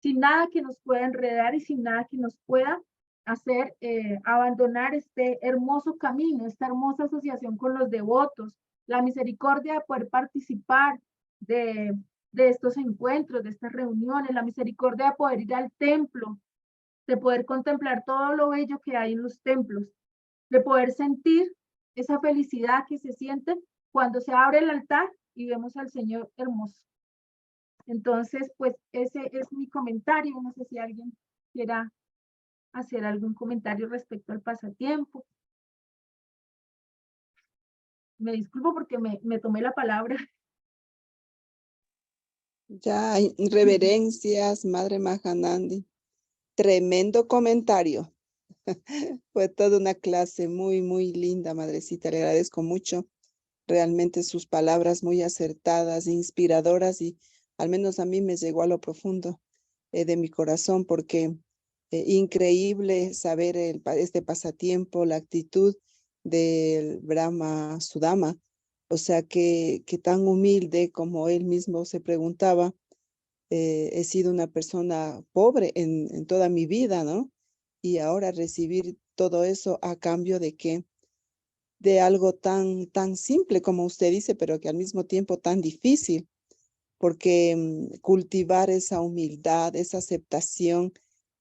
sin nada que nos pueda enredar y sin nada que nos pueda hacer abandonar este hermoso camino, esta hermosa asociación con los devotos, la misericordia de poder participar de estos encuentros, de estas reuniones, la misericordia de poder ir al templo, de poder contemplar todo lo bello que hay en los templos, de poder sentir esa felicidad que se siente cuando se abre el altar y vemos al Señor hermoso. Entonces, pues ese es mi comentario. No sé si alguien quiera hacer algún comentario respecto al pasatiempo. Me disculpo porque me tomé la palabra. Ya, reverencias, Madre Mahanandi. Tremendo comentario. Fue toda una clase muy, muy linda, Madrecita. Le agradezco mucho. Realmente sus palabras muy acertadas, inspiradoras y al menos a mí me llegó a lo profundo de mi corazón porque increíble saber este pasatiempo, la actitud del Brahma Sudama. O sea, que tan humilde como él mismo se preguntaba, he sido una persona pobre en toda mi vida, ¿no? Y ahora recibir todo eso a cambio de qué, de algo tan simple como usted dice, pero que al mismo tiempo tan difícil, porque cultivar esa humildad, esa aceptación,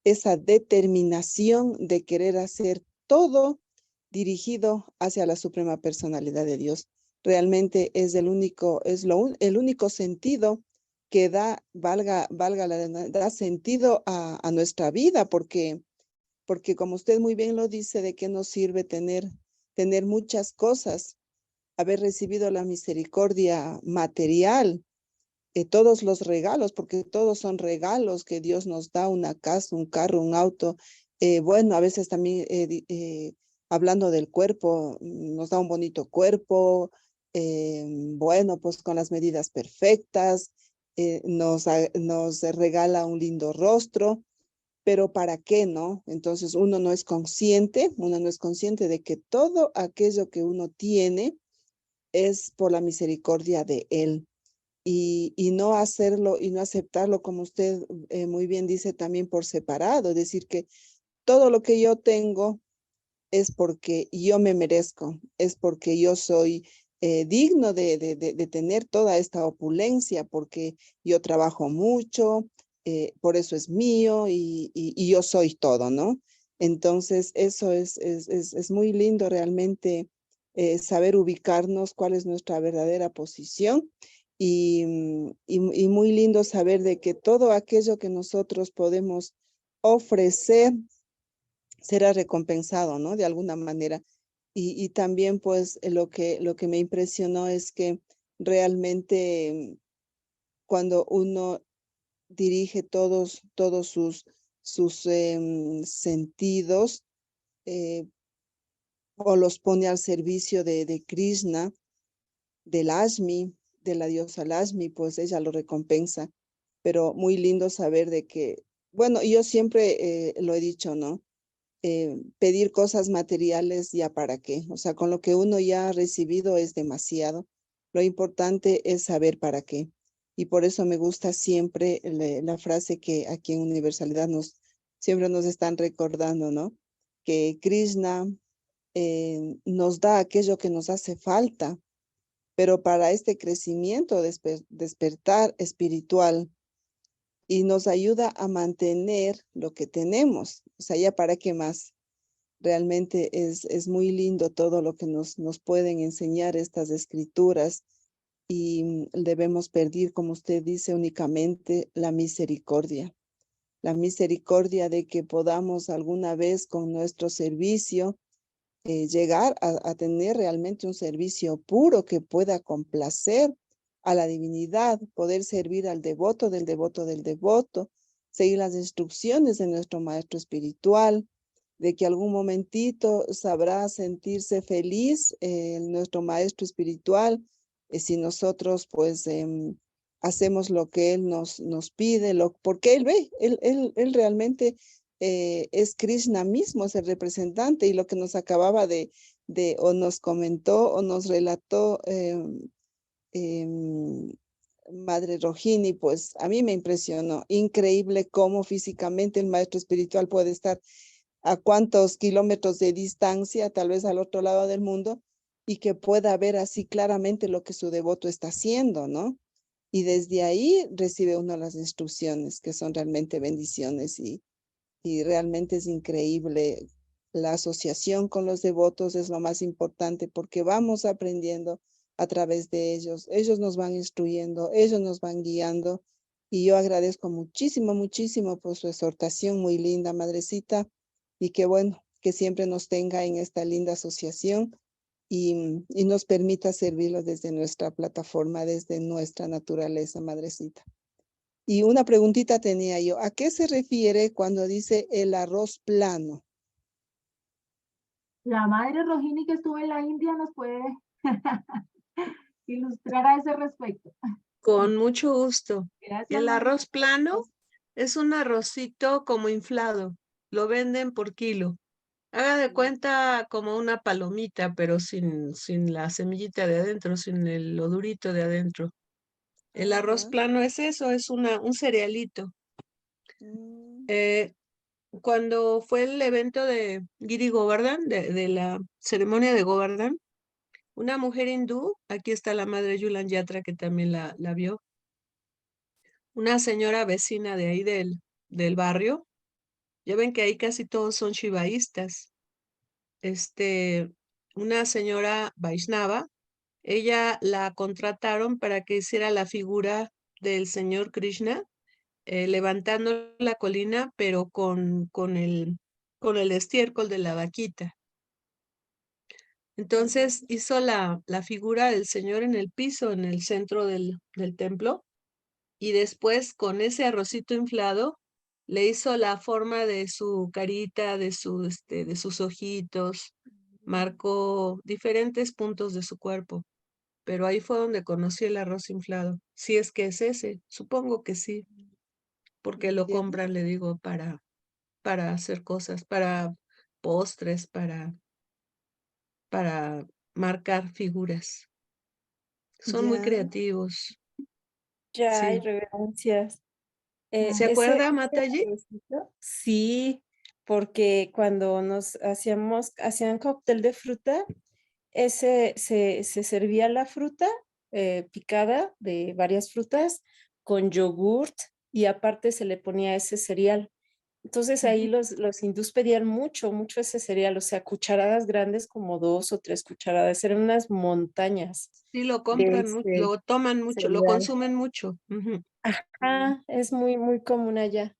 esa determinación de querer hacer todo dirigido hacia la suprema personalidad de Dios, realmente es el único sentido que da sentido a nuestra vida, porque como usted muy bien lo dice, ¿de qué nos sirve tener muchas cosas, haber recibido la misericordia material, todos los regalos, porque todos son regalos que Dios nos da, una casa, un carro, un auto? Bueno, a veces también hablando del cuerpo, nos da un bonito cuerpo, bueno, pues con las medidas perfectas, nos regala un lindo rostro, pero ¿para qué, no? Entonces uno no es consciente de que todo aquello que uno tiene es por la misericordia de Él. Y no hacerlo y no aceptarlo, como usted muy bien dice, también por separado, es decir, que todo lo que yo tengo es porque yo me merezco, es porque yo soy digno de tener toda esta opulencia, porque yo trabajo mucho, por eso es mío y yo soy todo, ¿no? Entonces, eso es muy lindo realmente saber ubicarnos, cuál es nuestra verdadera posición y muy lindo saber de que todo aquello que nosotros podemos ofrecer será recompensado, ¿no? De alguna manera. Y también, pues, lo que me impresionó es que realmente cuando uno dirige todos sus sentidos eh, o los pone al servicio de Krishna, del Ashmi, de la diosa Lashmi, pues ella lo recompensa. Pero muy lindo saber de que bueno, yo siempre lo he dicho, ¿no? Pedir cosas materiales ya para qué. O sea, con lo que uno ya ha recibido es demasiado. Lo importante es saber para qué. Y por eso me gusta siempre la frase que aquí en Universalidad siempre nos están recordando, ¿no? Que Krishna nos da aquello que nos hace falta, pero para este crecimiento, despertar espiritual, y nos ayuda a mantener lo que tenemos. O sea, ya para qué más. Realmente es muy lindo todo lo que nos pueden enseñar estas escrituras y debemos pedir, como usted dice, únicamente la misericordia. La misericordia de que podamos alguna vez con nuestro servicio llegar a tener realmente un servicio puro que pueda complacer a la divinidad, poder servir al devoto del devoto del devoto, seguir las instrucciones de nuestro maestro espiritual, de que algún momentito sabrá sentirse feliz nuestro maestro espiritual, si nosotros pues hacemos lo que él nos pide, porque él ve, él realmente es Krishna mismo, es el representante, y lo que nos acababa o nos comentó o nos relató em, Madre Rohini, pues a mí me impresionó, increíble cómo físicamente el maestro espiritual puede estar a cuántos kilómetros de distancia, tal vez al otro lado del mundo, y que pueda ver así claramente lo que su devoto está haciendo, ¿no? Y desde ahí recibe uno las instrucciones, que son realmente bendiciones, y realmente es increíble. La asociación con los devotos es lo más importante porque vamos aprendiendo a través de ellos. Ellos nos van instruyendo, ellos nos van guiando. Y yo agradezco muchísimo, muchísimo por su exhortación muy linda, madrecita. Y que bueno, que siempre nos tenga en esta linda asociación y nos permita servirlo desde nuestra plataforma, desde nuestra naturaleza, madrecita. Y una preguntita tenía yo, ¿a qué se refiere cuando dice el arroz plano? La madre Rohini que estuvo en la India nos puede ilustrar a ese respecto. Con mucho gusto. Gracias, El madre. arroz plano es un arrocito como inflado. Lo venden por kilo. Haga de cuenta como una palomita, pero sin la semillita de adentro, sin lo durito de adentro. El Ah, arroz ya. plano es eso, es un cerealito. Mm, Eh, Cuando fue el evento de Giri Govardhan, de la ceremonia de Govardhan, una mujer hindú, aquí está la madre Yulan Yatra que también la vio, una señora vecina de ahí del barrio, ya ven que ahí casi todos son shivaístas, este, una señora Vaishnava, ella la contrataron para que hiciera la figura del señor Krishna, levantando la colina, pero con el estiércol de la vaquita. Entonces hizo la figura del señor en el piso, en el centro del templo, y después con ese arrocito inflado le hizo la forma de su carita, de sus ojitos, marcó diferentes puntos de su cuerpo, pero ahí fue donde conocí el arroz inflado. Si es que es ese, supongo que sí, porque lo ya, compran, le digo, para hacer cosas, para postres, para marcar figuras. Son muy ya. creativos, Ya hay sí. reverencias. ¿Se Ese acuerda, Mataji? arrocito, sí, porque cuando hacían cóctel de fruta, se servía la fruta picada de varias frutas con yogurt y aparte se le ponía ese cereal. Entonces ahí Ujú. los hindús pedían mucho, mucho ese cereal, o sea, cucharadas grandes como 2 o 3 cucharadas, eran unas montañas Sí, lo de compran mucho, ese lo toman mucho, lo cereal. consumen mucho. Ujú. Ah, es muy, muy común allá,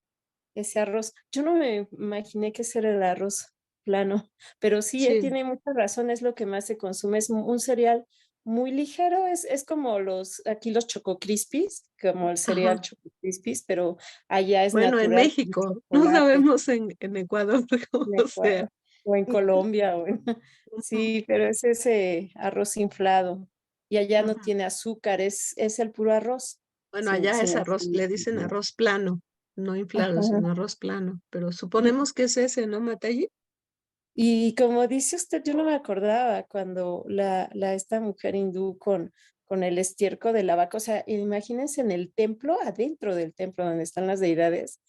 ese arroz. Yo no me imaginé que ese era el arroz plano, pero sí, Sí. tiene mucha razón, es lo que más se consume, es un cereal muy ligero, es como aquí los Choco Crispies, como el cereal Ajá. Choco Crispies, pero allá es Bueno, en natural con México, no chocolate, sabemos en Ecuador en cómo sea. Ecuador, o en Colombia, Ujú, sí, pero es ese arroz inflado, y allá no ujú. tiene azúcar, es el puro arroz, Bueno, sin, allá sin es arroz, azúcar. le dicen arroz plano. no inflado, Ajá. sino arroz plano. Pero Y, suponemos que es ese, ¿no, Matayi? y como dice usted, yo no me acordaba cuando esta mujer hindú con el estiércol de la vaca, o sea, imagínense en el templo, adentro del templo donde están las deidades,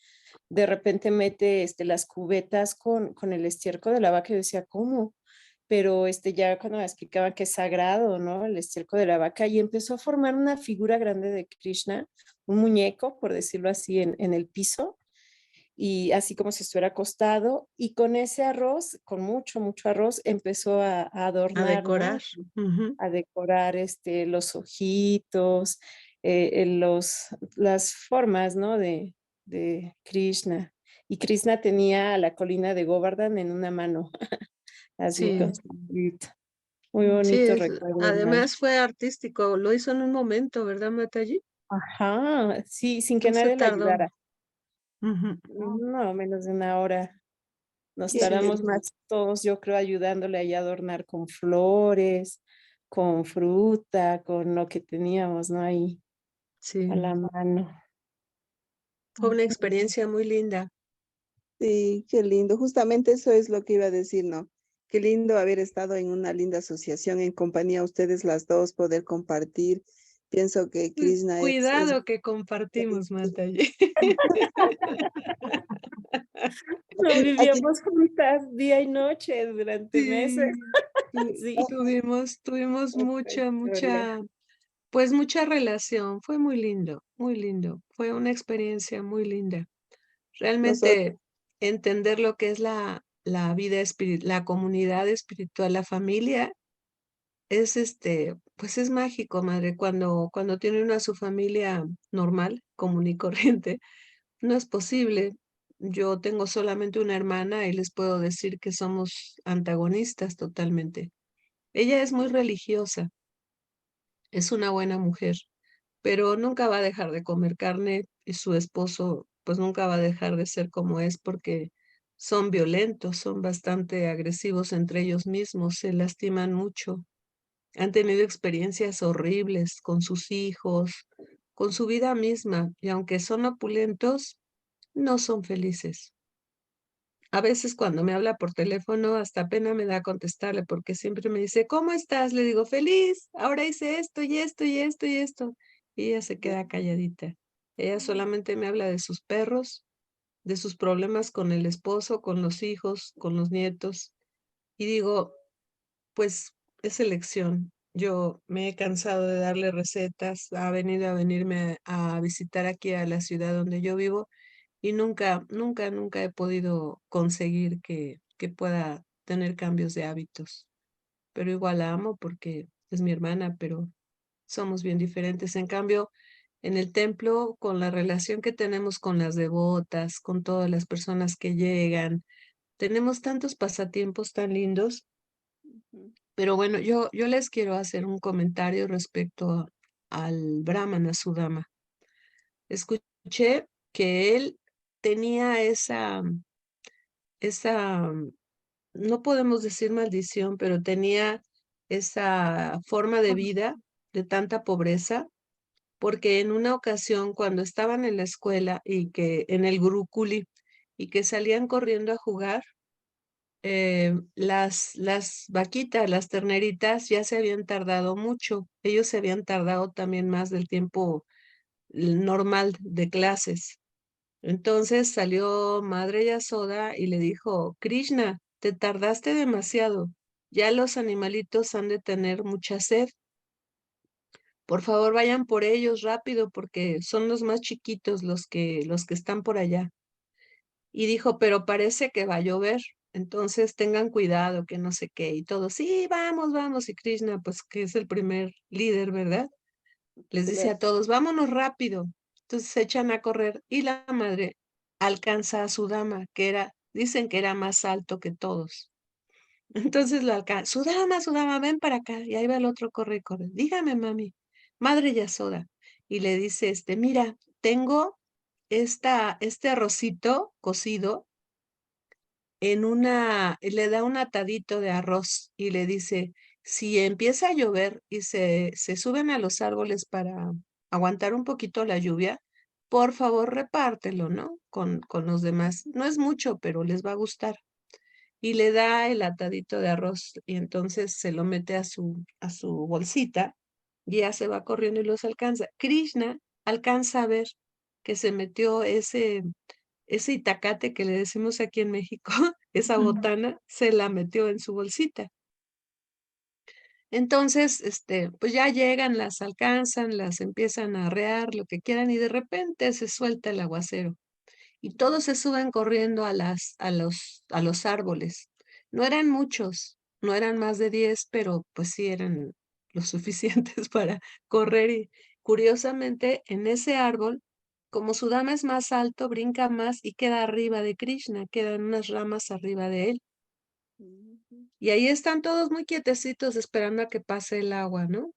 de repente mete las cubetas con el estiércol de la vaca y yo decía, ¿cómo? Pero ya cuando me explicaban que es sagrado, ¿no? El estiércol de la vaca y empezó a formar una figura grande de Krishna, un muñeco, por decirlo así, en el piso y así como si estuviera acostado y con ese arroz, con mucho, mucho arroz, empezó a A adornar, ¿no? decorar. Ujú. A decorar los ojitos, las formas, ¿no? De Krishna. Y Krishna tenía la colina de Govardhan en una mano, así Sí, con su grito. Muy sí, bonito recuerdo, madre. además fue artístico, lo hizo en un momento, ¿verdad, Matayi? Ajá, sí, sin que No se nadie le tardó. ayudara. Ujú. No, menos de una hora. Nos Qué tardamos lindo. más todos, yo creo, ayudándole ahí a adornar con flores, con fruta, con lo que teníamos, ¿no? Ahí a Sí, la mano. fue una Ujú. experiencia muy linda. Sí, qué lindo. Justamente eso es lo que iba a decir, ¿no? Qué lindo haber estado en una linda asociación en compañía ustedes las dos, poder compartir. Pienso que Krishna es Cuidado que compartimos, Matayi. No, aquí. vivíamos juntas día y noche durante meses. Sí, Sí, tuvimos otra historia. pues mucha relación. Fue muy lindo, muy lindo. Fue una experiencia muy linda. Nosotros, Realmente entender lo que es la vida la comunidad espiritual, la familia, es pues es mágico, madre. Cuando tiene una su familia normal, común y corriente, no es posible. Yo tengo solamente una hermana y les puedo decir que somos antagonistas totalmente. Ella es muy religiosa, es una buena mujer, pero nunca va a dejar de comer carne y su esposo pues nunca va a dejar de ser como es porque son violentos, son bastante agresivos entre ellos mismos, se lastiman mucho, han tenido experiencias horribles con sus hijos, con su vida misma, y aunque son opulentos, no son felices. A veces cuando me habla por teléfono, hasta pena me da contestarle porque siempre me dice, ¿cómo estás? Le digo, feliz, ahora hice esto y esto y esto y esto. Y ella se queda calladita. Ella solamente me habla de sus perros, de sus problemas con el esposo, con los hijos, con los nietos. Y digo, pues es elección. Yo me he cansado de darle recetas, ha venido a venirme a visitar aquí a la ciudad donde yo vivo y nunca he podido conseguir que pueda tener cambios de hábitos. Pero igual la amo porque es mi hermana, pero somos bien diferentes. En cambio, en el templo, con la relación que tenemos con las devotas, con todas las personas que llegan, tenemos tantos pasatiempos tan lindos. Pero bueno, yo les quiero hacer un comentario respecto al Brahmana Sudama. Escuché que él tenía esa, no podemos decir maldición, pero tenía esa forma de vida de tanta pobreza, porque en una ocasión cuando estaban en la escuela y que en el Gurukuli y que salían corriendo a jugar, las vaquitas, las terneritas ya se habían tardado mucho. Ellos se habían tardado también más del tiempo normal de clases. Entonces salió Madre Yasoda y le dijo, Krishna, te tardaste demasiado. Ya los animalitos han de tener mucha sed. Por favor, vayan por ellos rápido porque son los más chiquitos los que están por allá. Y dijo, pero parece que va a llover. Entonces tengan cuidado, que no sé qué. Y todos, sí, vamos, vamos. Y Krishna, pues que es el primer líder, ¿verdad? Les dice a claro, todos, vámonos rápido. Entonces se echan a correr y la madre alcanza a su dama, dicen que era más alto que todos. Entonces lo alcanza, su dama, ven para acá. Y ahí va el otro, corre y corre. Dígame, mami, madre Yasoda. Y le dice, mira, tengo este arrocito cocido le da un atadito de arroz y le dice, si empieza a llover y se suben a los árboles para aguantar un poquito la lluvia, por favor repártelo, ¿no? Con los demás. No es mucho, pero les va a gustar. Y le da el atadito de arroz y entonces se lo mete a su bolsita y ya se va corriendo y los alcanza. Krishna alcanza a ver que se metió ese itacate que le decimos aquí en México, esa botana, se la metió en su bolsita. Entonces, pues ya llegan, las alcanzan, las empiezan a arrear, lo que quieran, y de repente se suelta el aguacero. Y todos se suben corriendo a los árboles. No eran muchos, no eran más de 10, pero pues sí eran lo suficientes para correr. Y curiosamente, en ese árbol, como su dama es más alto, brinca más y queda arriba de Krishna, quedan unas ramas arriba de él. Y ahí están todos muy quietecitos esperando a que pase el agua, ¿no?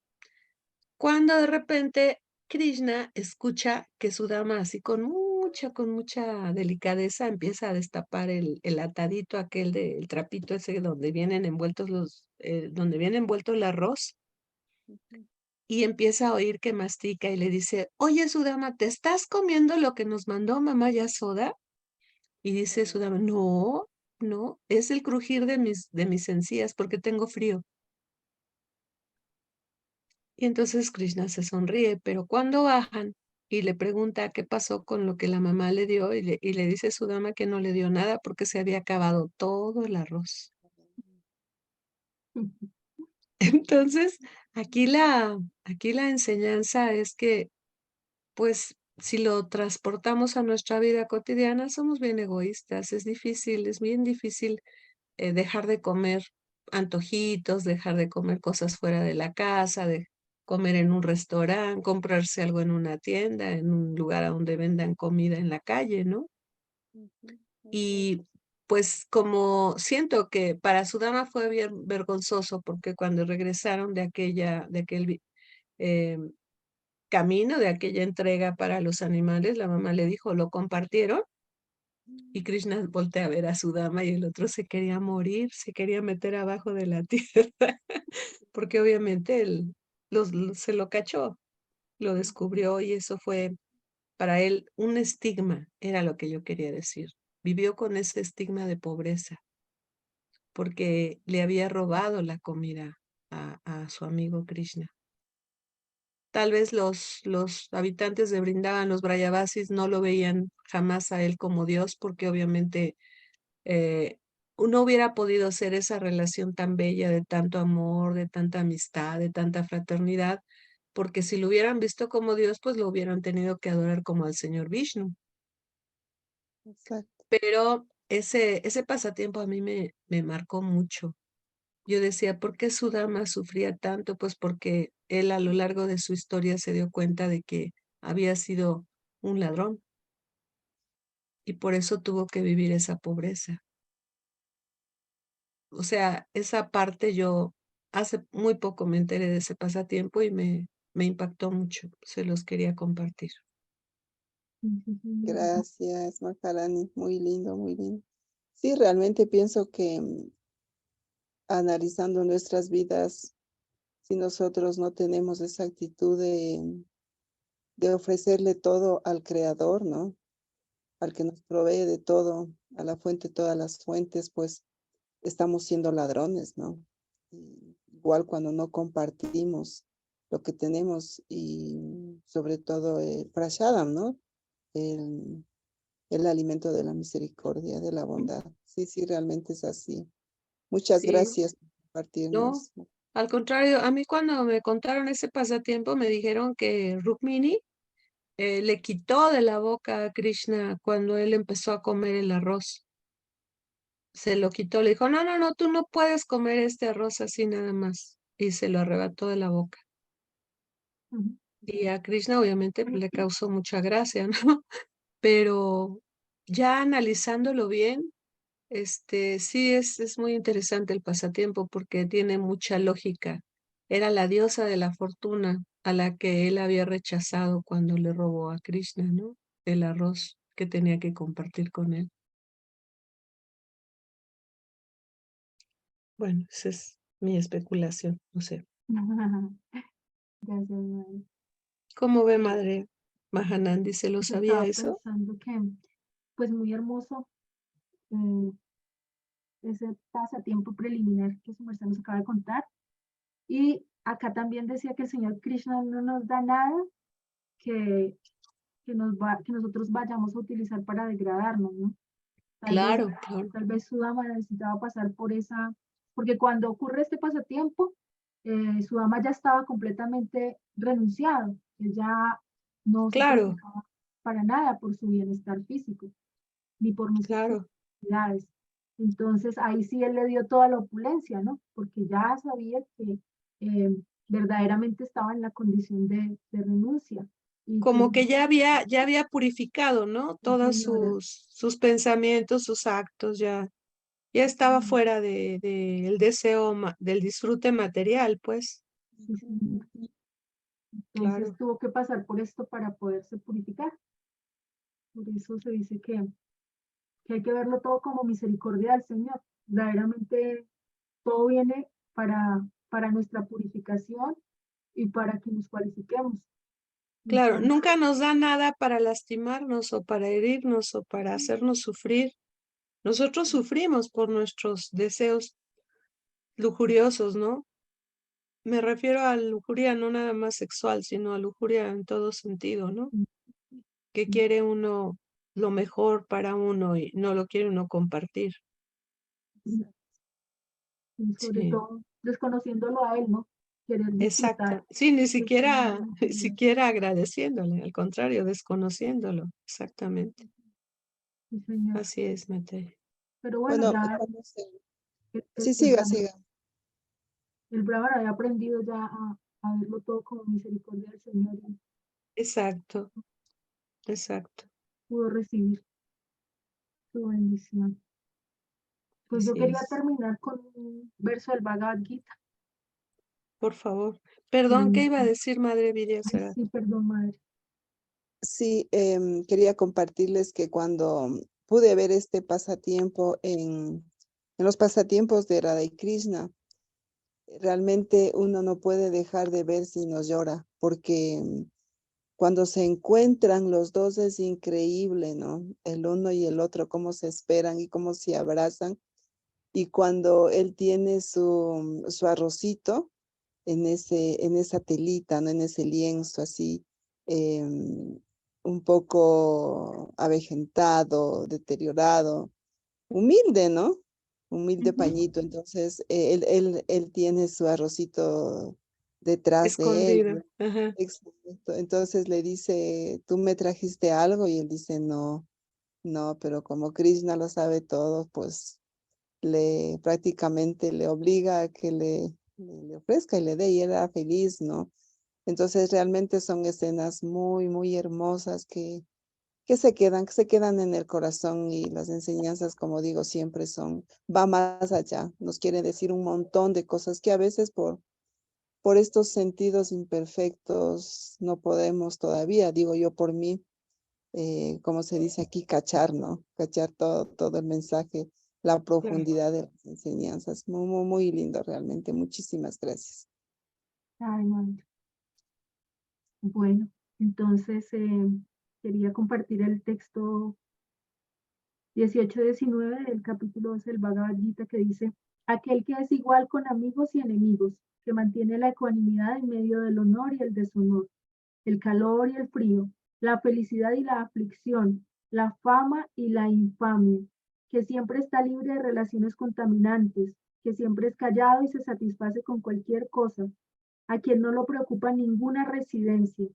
Cuando de repente Krishna escucha que su dama así con mucha delicadeza empieza a destapar el atadito aquel del trapito ese donde vienen envueltos donde viene envuelto el arroz y empieza a oír que mastica y le dice, oye, Sudama, ¿te estás comiendo lo que nos mandó mamá Yasoda? Y dice Sudama, no, no, es el crujir de mis encías porque tengo frío. Y entonces Krishna se sonríe, pero cuando bajan y le pregunta qué pasó con lo que la mamá le dio y le dice su dama que no le dio nada porque se había acabado todo el arroz. Entonces, aquí la enseñanza es que, pues, si lo transportamos a nuestra vida cotidiana, somos bien egoístas. Es difícil, es bien difícil dejar de comer antojitos, dejar de comer cosas fuera de la casa, de comer en un restaurante, comprarse algo en una tienda, en un lugar a donde vendan comida en la calle, ¿no? Y pues como siento que para su dama fue bien vergonzoso porque cuando regresaron de aquel camino, de aquella entrega para los animales, la mamá le dijo, ¿lo compartieron? Y Krishna voltea a ver a su dama y el otro se quería morir, se quería meter abajo de la tierra, porque obviamente se lo cachó, lo descubrió y eso fue para él un estigma, era lo que yo quería decir. Vivió con ese estigma de pobreza, porque le había robado la comida a su amigo Krishna. Tal vez los habitantes de Brindavan, los Brayavasis, no lo veían jamás a él como Dios, porque obviamente no hubiera podido hacer esa relación tan bella de tanto amor, de tanta amistad, de tanta fraternidad, porque si lo hubieran visto como Dios, pues lo hubieran tenido que adorar como al señor Vishnu. Exacto. Pero ese pasatiempo a mí me marcó mucho. Yo decía, ¿por qué su dama sufría tanto? Pues porque él a lo largo de su historia se dio cuenta de que había sido un ladrón y por eso tuvo que vivir esa pobreza. O sea, esa parte yo hace muy poco me enteré de ese pasatiempo y me impactó mucho. Se los quería compartir. Gracias, Maharani. Muy lindo, muy lindo. Sí, realmente pienso que analizando nuestras vidas, si nosotros no tenemos esa actitud de ofrecerle todo al Creador, ¿no? Al que nos provee de todo, a la fuente, todas las fuentes, pues estamos siendo ladrones, ¿no? Igual cuando no compartimos lo que tenemos y sobre todo el prashadam, ¿no? El, el alimento de la misericordia, de la bondad. Sí, sí, realmente es así. Muchas Sí, gracias por no, compartirnos. al contrario, a mí cuando me contaron ese pasatiempo me dijeron que Rukmini le quitó de la boca a Krishna cuando él empezó a comer el arroz. Se lo quitó, le dijo, no, no, no, tú no puedes comer este arroz así nada más. Y se lo arrebató de la boca. Y a Krishna obviamente le causó mucha gracia, ¿no? Pero ya analizándolo bien, sí es muy interesante el pasatiempo porque tiene mucha lógica. Era la diosa de la fortuna a la que él había rechazado cuando le robó a Krishna, ¿no? El arroz que tenía que compartir con él. Bueno, esa es mi especulación, no sé. Gracias, madre. ¿Cómo ve, madre? Mahanandi, ¿se lo sabía Estaba eso? pensando que, pues muy hermoso eh, ese pasatiempo preliminar que su merced nos acaba de contar. Y acá también decía que el Señor Krishna no nos da nada que, que nosotros vayamos a utilizar para degradarnos, ¿no? Claro, claro. Tal vez Sudama necesitaba pasar por esa, porque cuando ocurre este pasatiempo, Sudama ya estaba completamente renunciado, él ya no se Claro, preocupaba para nada por su bienestar físico, ni por sus claro. necesidades. Entonces ahí sí él le dio toda la opulencia, ¿no? Porque ya sabía que verdaderamente estaba en la condición de renuncia. Y que, Como que ya había purificado, ¿no? sí, Todos señora, sus pensamientos, sus actos, ya estaba mm, fuera el deseo, del disfrute material, pues. sí, señora. Entonces Claro, tuvo que pasar por esto para poderse purificar. Por eso se dice que hay que verlo todo como misericordia del Señor. Verdaderamente todo viene para nuestra purificación y para que nos cualifiquemos. claro. Entonces, Nunca nos da nada para lastimarnos o para herirnos o para hacernos sufrir. Nosotros sufrimos por nuestros deseos lujuriosos, ¿no? Me refiero a lujuria no nada más sexual, sino a lujuria en todo sentido, ¿no? Que quiere uno lo mejor para uno y no lo quiere uno compartir. y sobre Sí, todo desconociéndolo a Él, ¿no? Querer disfrutar exacto. Sí, ni de su siquiera, misma ni material. siquiera agradeciéndole, al contrario, desconociéndolo. Exactamente. Sí, Señor. Así es, Mate. Pero bueno, Bueno, ya cuando se- el, el, sí, el siga, Brahman, siga. el Brahman había aprendido ya a verlo todo como misericordia del Señor y Exacto, exacto. pudo recibir su bendición. Pues yo Así quería es. terminar con un verso del Bhagavad Gita. Por favor. Perdón, ¿qué iba a decir, Madre Vidia Ay, Sarat? sí, perdón, madre. Sí, quería compartirles que cuando pude ver este pasatiempo en los pasatiempos de Radha y Krishna, realmente uno no puede dejar de ver si no llora, porque cuando se encuentran los dos es increíble, ¿no? El uno y el otro, cómo se esperan y cómo se abrazan. Y cuando él tiene su arrocito en esa telita, ¿no? En ese lienzo así, un poco avejentado, deteriorado, humilde, ¿no? Humilde Ujú. pañito. Entonces, él tiene su arrocito detrás de Escondido. él. Ajá. Exacto. Entonces le dice, ¿tú me trajiste algo? Y él dice, no, no, pero como Krishna lo sabe todo, pues prácticamente le obliga a que le ofrezca y le dé, y él era feliz, ¿no? Entonces realmente son escenas muy, muy hermosas que se quedan en el corazón, y las enseñanzas, como digo, siempre va más allá, nos quiere decir un montón de cosas que a veces por estos sentidos imperfectos no podemos todavía, digo yo por mí, como se dice aquí, cachar, ¿no? Cachar todo el mensaje, la Claro. profundidad de las enseñanzas. Muy, muy, muy lindo realmente. Muchísimas gracias. Ay, madre. Bueno, entonces quería compartir el texto 18-19 del capítulo 12 del Bhagavad Gita que dice, aquel que es igual con amigos y enemigos, que mantiene la ecuanimidad en medio del honor y el deshonor, el calor y el frío, la felicidad y la aflicción, la fama y la infamia, que siempre está libre de relaciones contaminantes, que siempre es callado y se satisface con cualquier cosa, a quien no lo preocupa ninguna residencia,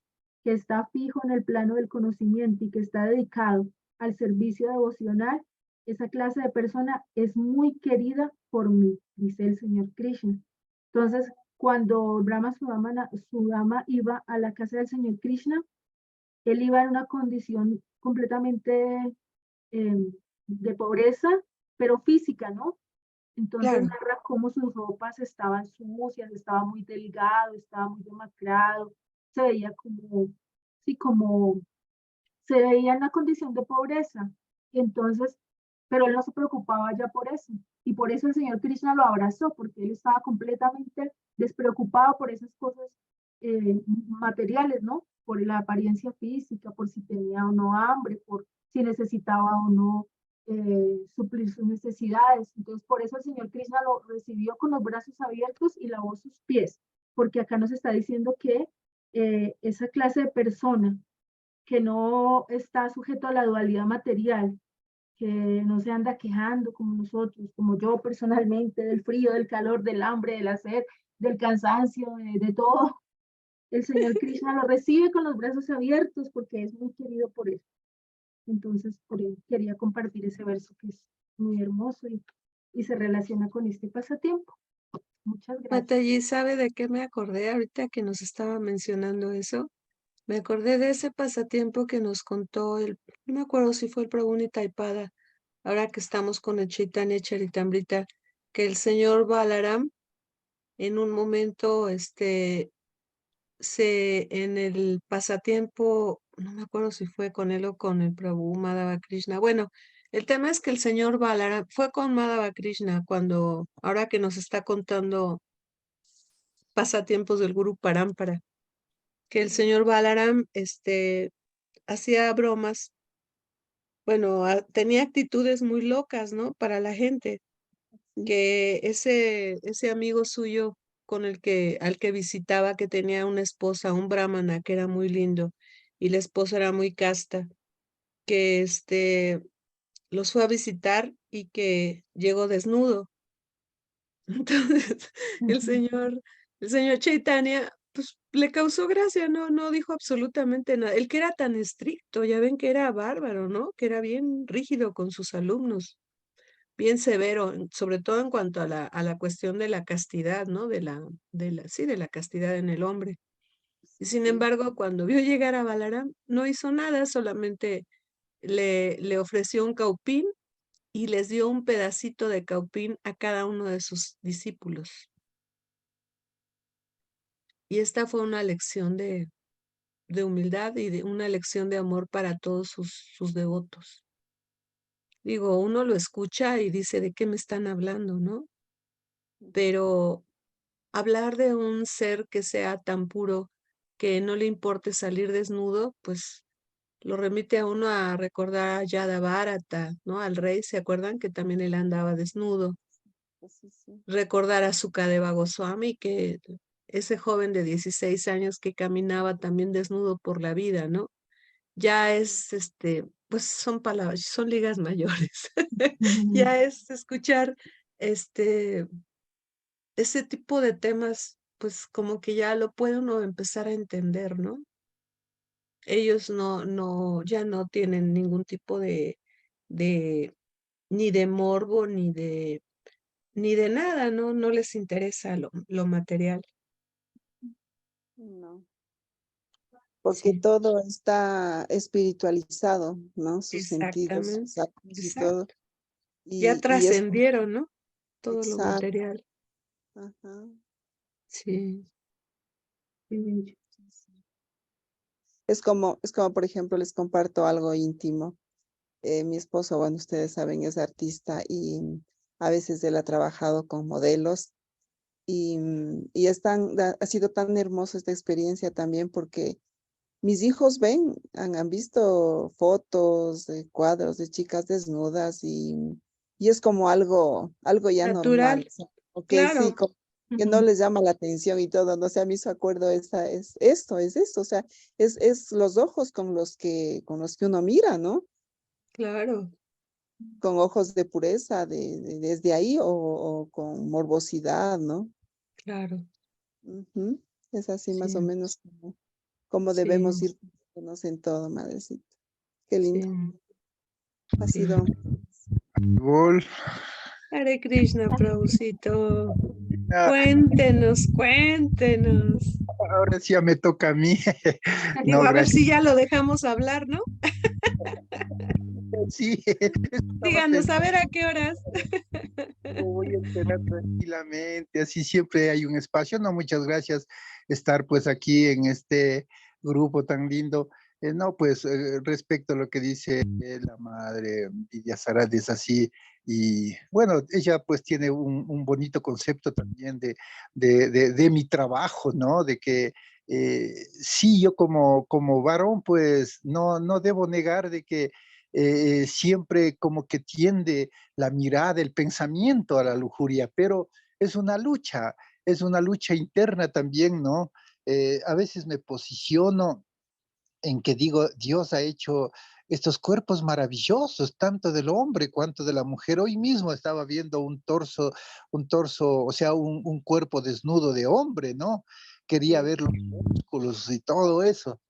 que está fijo en el plano del conocimiento y que está dedicado al servicio devocional, esa clase de persona es muy querida por mí, dice el Señor Krishna. Entonces, cuando Brahma Sudama iba a la casa del Señor Krishna, él iba en una condición completamente eh, de pobreza, pero física, ¿no? Entonces Claro. narra cómo sus ropas estaban sucias, estaba muy delgado, estaba muy demacrado, se veía como, sí, como, se veía en una condición de pobreza. Entonces, pero él no se preocupaba ya por eso. Y por eso el Señor Krishna lo abrazó, porque él estaba completamente despreocupado por esas cosas materiales, ¿no? por la apariencia física, por si tenía o no hambre, por si necesitaba o no suplir sus necesidades. Entonces, por eso el Señor Krishna lo recibió con los brazos abiertos y lavó sus pies, porque acá nos está diciendo que esa clase de persona que no está sujeto a la dualidad material, que no se anda quejando como nosotros, como yo personalmente, del frío, del calor, del hambre, de la sed, del cansancio, de todo. El Señor Krishna lo recibe con los brazos abiertos porque es muy querido por él. Entonces, por él quería compartir ese verso que es muy hermoso y se relaciona con este pasatiempo. Muchas gracias. Matayi, ¿sabe de qué me acordé ahorita que nos estaba mencionando eso? Me acordé de ese pasatiempo que nos contó no me acuerdo si fue el Prabhu Taipada, ahora que estamos con el Chaitanya Charitamrita, que el señor Balaram en un momento, en el pasatiempo, no me acuerdo si fue con él o con el Prabhu Madhava Krishna. Bueno, el tema es que el señor Balaram fue con Madhava Krishna ahora que nos está contando pasatiempos del Guru Parampara, que el señor Balaram, hacía bromas, bueno, tenía actitudes muy locas, ¿no? Para la gente, Sí. que ese amigo suyo al que visitaba, que tenía una esposa, un brahmana, que era muy lindo, y la esposa era muy casta, que los fue a visitar y que llegó desnudo. Entonces, el señor Chaitanya, pues le causó gracia, no dijo absolutamente nada. El que era tan estricto, ya ven que era bárbaro, ¿no? Que era bien rígido con sus alumnos, bien severo, sobre todo en cuanto a la cuestión de la castidad, ¿no? Sí, de la castidad en el hombre. Y sin Sí. embargo, cuando vio llegar a Balaram, no hizo nada, solamente le ofreció un caupín y les dio un pedacito de caupín a cada uno de sus discípulos. Y esta fue una lección de humildad y una lección de amor para todos sus devotos. Digo, uno lo escucha y dice, ¿de qué me están hablando, no? Pero hablar de un ser que sea tan puro que no le importe salir desnudo, pues lo remite a uno a recordar a Yadavárata, ¿no? Al rey, ¿se acuerdan? Que también él andaba desnudo. Sí. Recordar a Sukadeva Goswami, que ese joven de 16 años que caminaba también desnudo por la vida, ¿no? Ya es, pues son palabras, son ligas mayores. Ya es escuchar, ese tipo de temas, pues como que ya lo puede uno empezar a entender, ¿no? Ellos ya no tienen ningún tipo de, ni de morbo, ni de nada, ¿no? No les interesa lo material. No, porque Sí, todo está espiritualizado, ¿no? Sus sentidos, exactamente, sus actos y todo. exacto. Ya Y es trascendieron, ¿no? Todo lo exacto. material. Ajá. Sí, Qué bello. Es como, por ejemplo, les comparto algo íntimo. Mi esposo, bueno, ustedes saben, es artista y a veces él ha trabajado con modelos y ha sido tan hermosa esta experiencia también porque mis hijos han visto fotos de cuadros de chicas desnudas y es como algo ya natural, normal. O sea, ok, sí, claro, como que no les llama la atención y todo, no sé, a mí su acuerdo es esto, o sea, es los ojos con los que uno mira, ¿no? claro, Con ojos de pureza, desde ahí o con morbosidad, ¿no? claro, Ujú. Es así más o sí, menos como debemos sí, ir en todo, madrecita. Qué lindo. sí, Ha sí. sido. Gol. Hare Krishna, Prabhucito. Ah, Cuéntenos, cuéntenos. ahora sí ya me toca a mí. Digo, No, a ver gracias. si ya lo dejamos hablar, ¿no? Sí, estaba Díganos, a ver pensando, a qué horas. voy a esperar tranquilamente, así siempre hay un espacio. No, muchas gracias estar pues aquí en este grupo tan lindo. No, pues respecto a lo que dice la madre Lidia Sarad es así, y bueno, ella pues tiene un bonito concepto también de mi trabajo, ¿no? De que sí, yo como varón, pues no debo negar de que siempre como que tiende la mirada, el pensamiento a la lujuria, pero es una lucha interna también, ¿no? A veces me posiciono en que digo, Dios ha hecho estos cuerpos maravillosos, tanto del hombre cuanto de la mujer. Hoy mismo estaba viendo un torso, o sea, un cuerpo desnudo de hombre, ¿no? Quería ver los músculos y todo eso.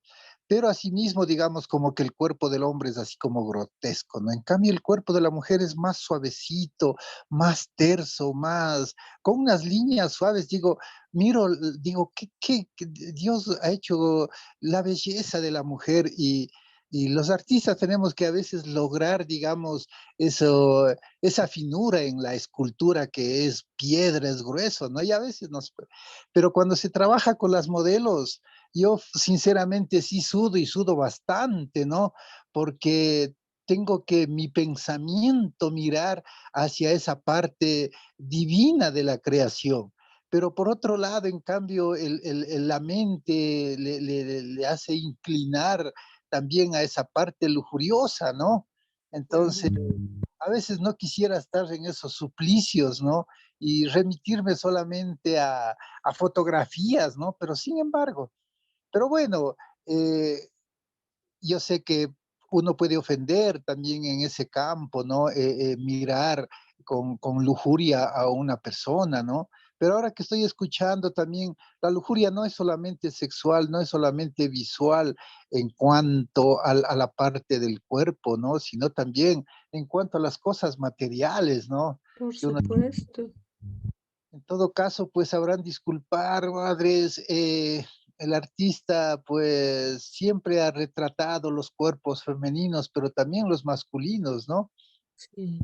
Pero asimismo, digamos, como que el cuerpo del hombre es así como grotesco, ¿no? En cambio, el cuerpo de la mujer es más suavecito, más terso, más, con unas líneas suaves. Digo, miro, digo, ¿qué Dios ha hecho la belleza de la mujer y los artistas tenemos que a veces lograr, digamos, esa finura en la escultura que es piedra, es grueso, ¿no? Y a veces pero cuando se trabaja con las modelos, yo sinceramente sí sudo y sudo bastante, ¿no? Porque tengo que mi pensamiento mirar hacia esa parte divina de la creación. Pero por otro lado, en cambio, la mente le hace inclinar también a esa parte lujuriosa, ¿no? Entonces, a veces no quisiera estar en esos suplicios, ¿no? Y remitirme solamente a fotografías, ¿no? Pero sin embargo, pero bueno, eh, yo sé que uno puede ofender también en ese campo, ¿no? Mirar con lujuria a una persona, ¿no? Pero ahora que estoy escuchando también, la lujuria no es solamente sexual, no es solamente visual en cuanto a la parte del cuerpo, ¿no? Sino también en cuanto a las cosas materiales, ¿no? Por Que uno supuesto. en todo caso, pues sabrán disculpar, madres. El artista, pues siempre ha retratado los cuerpos femeninos, pero también los masculinos, ¿no? Sí.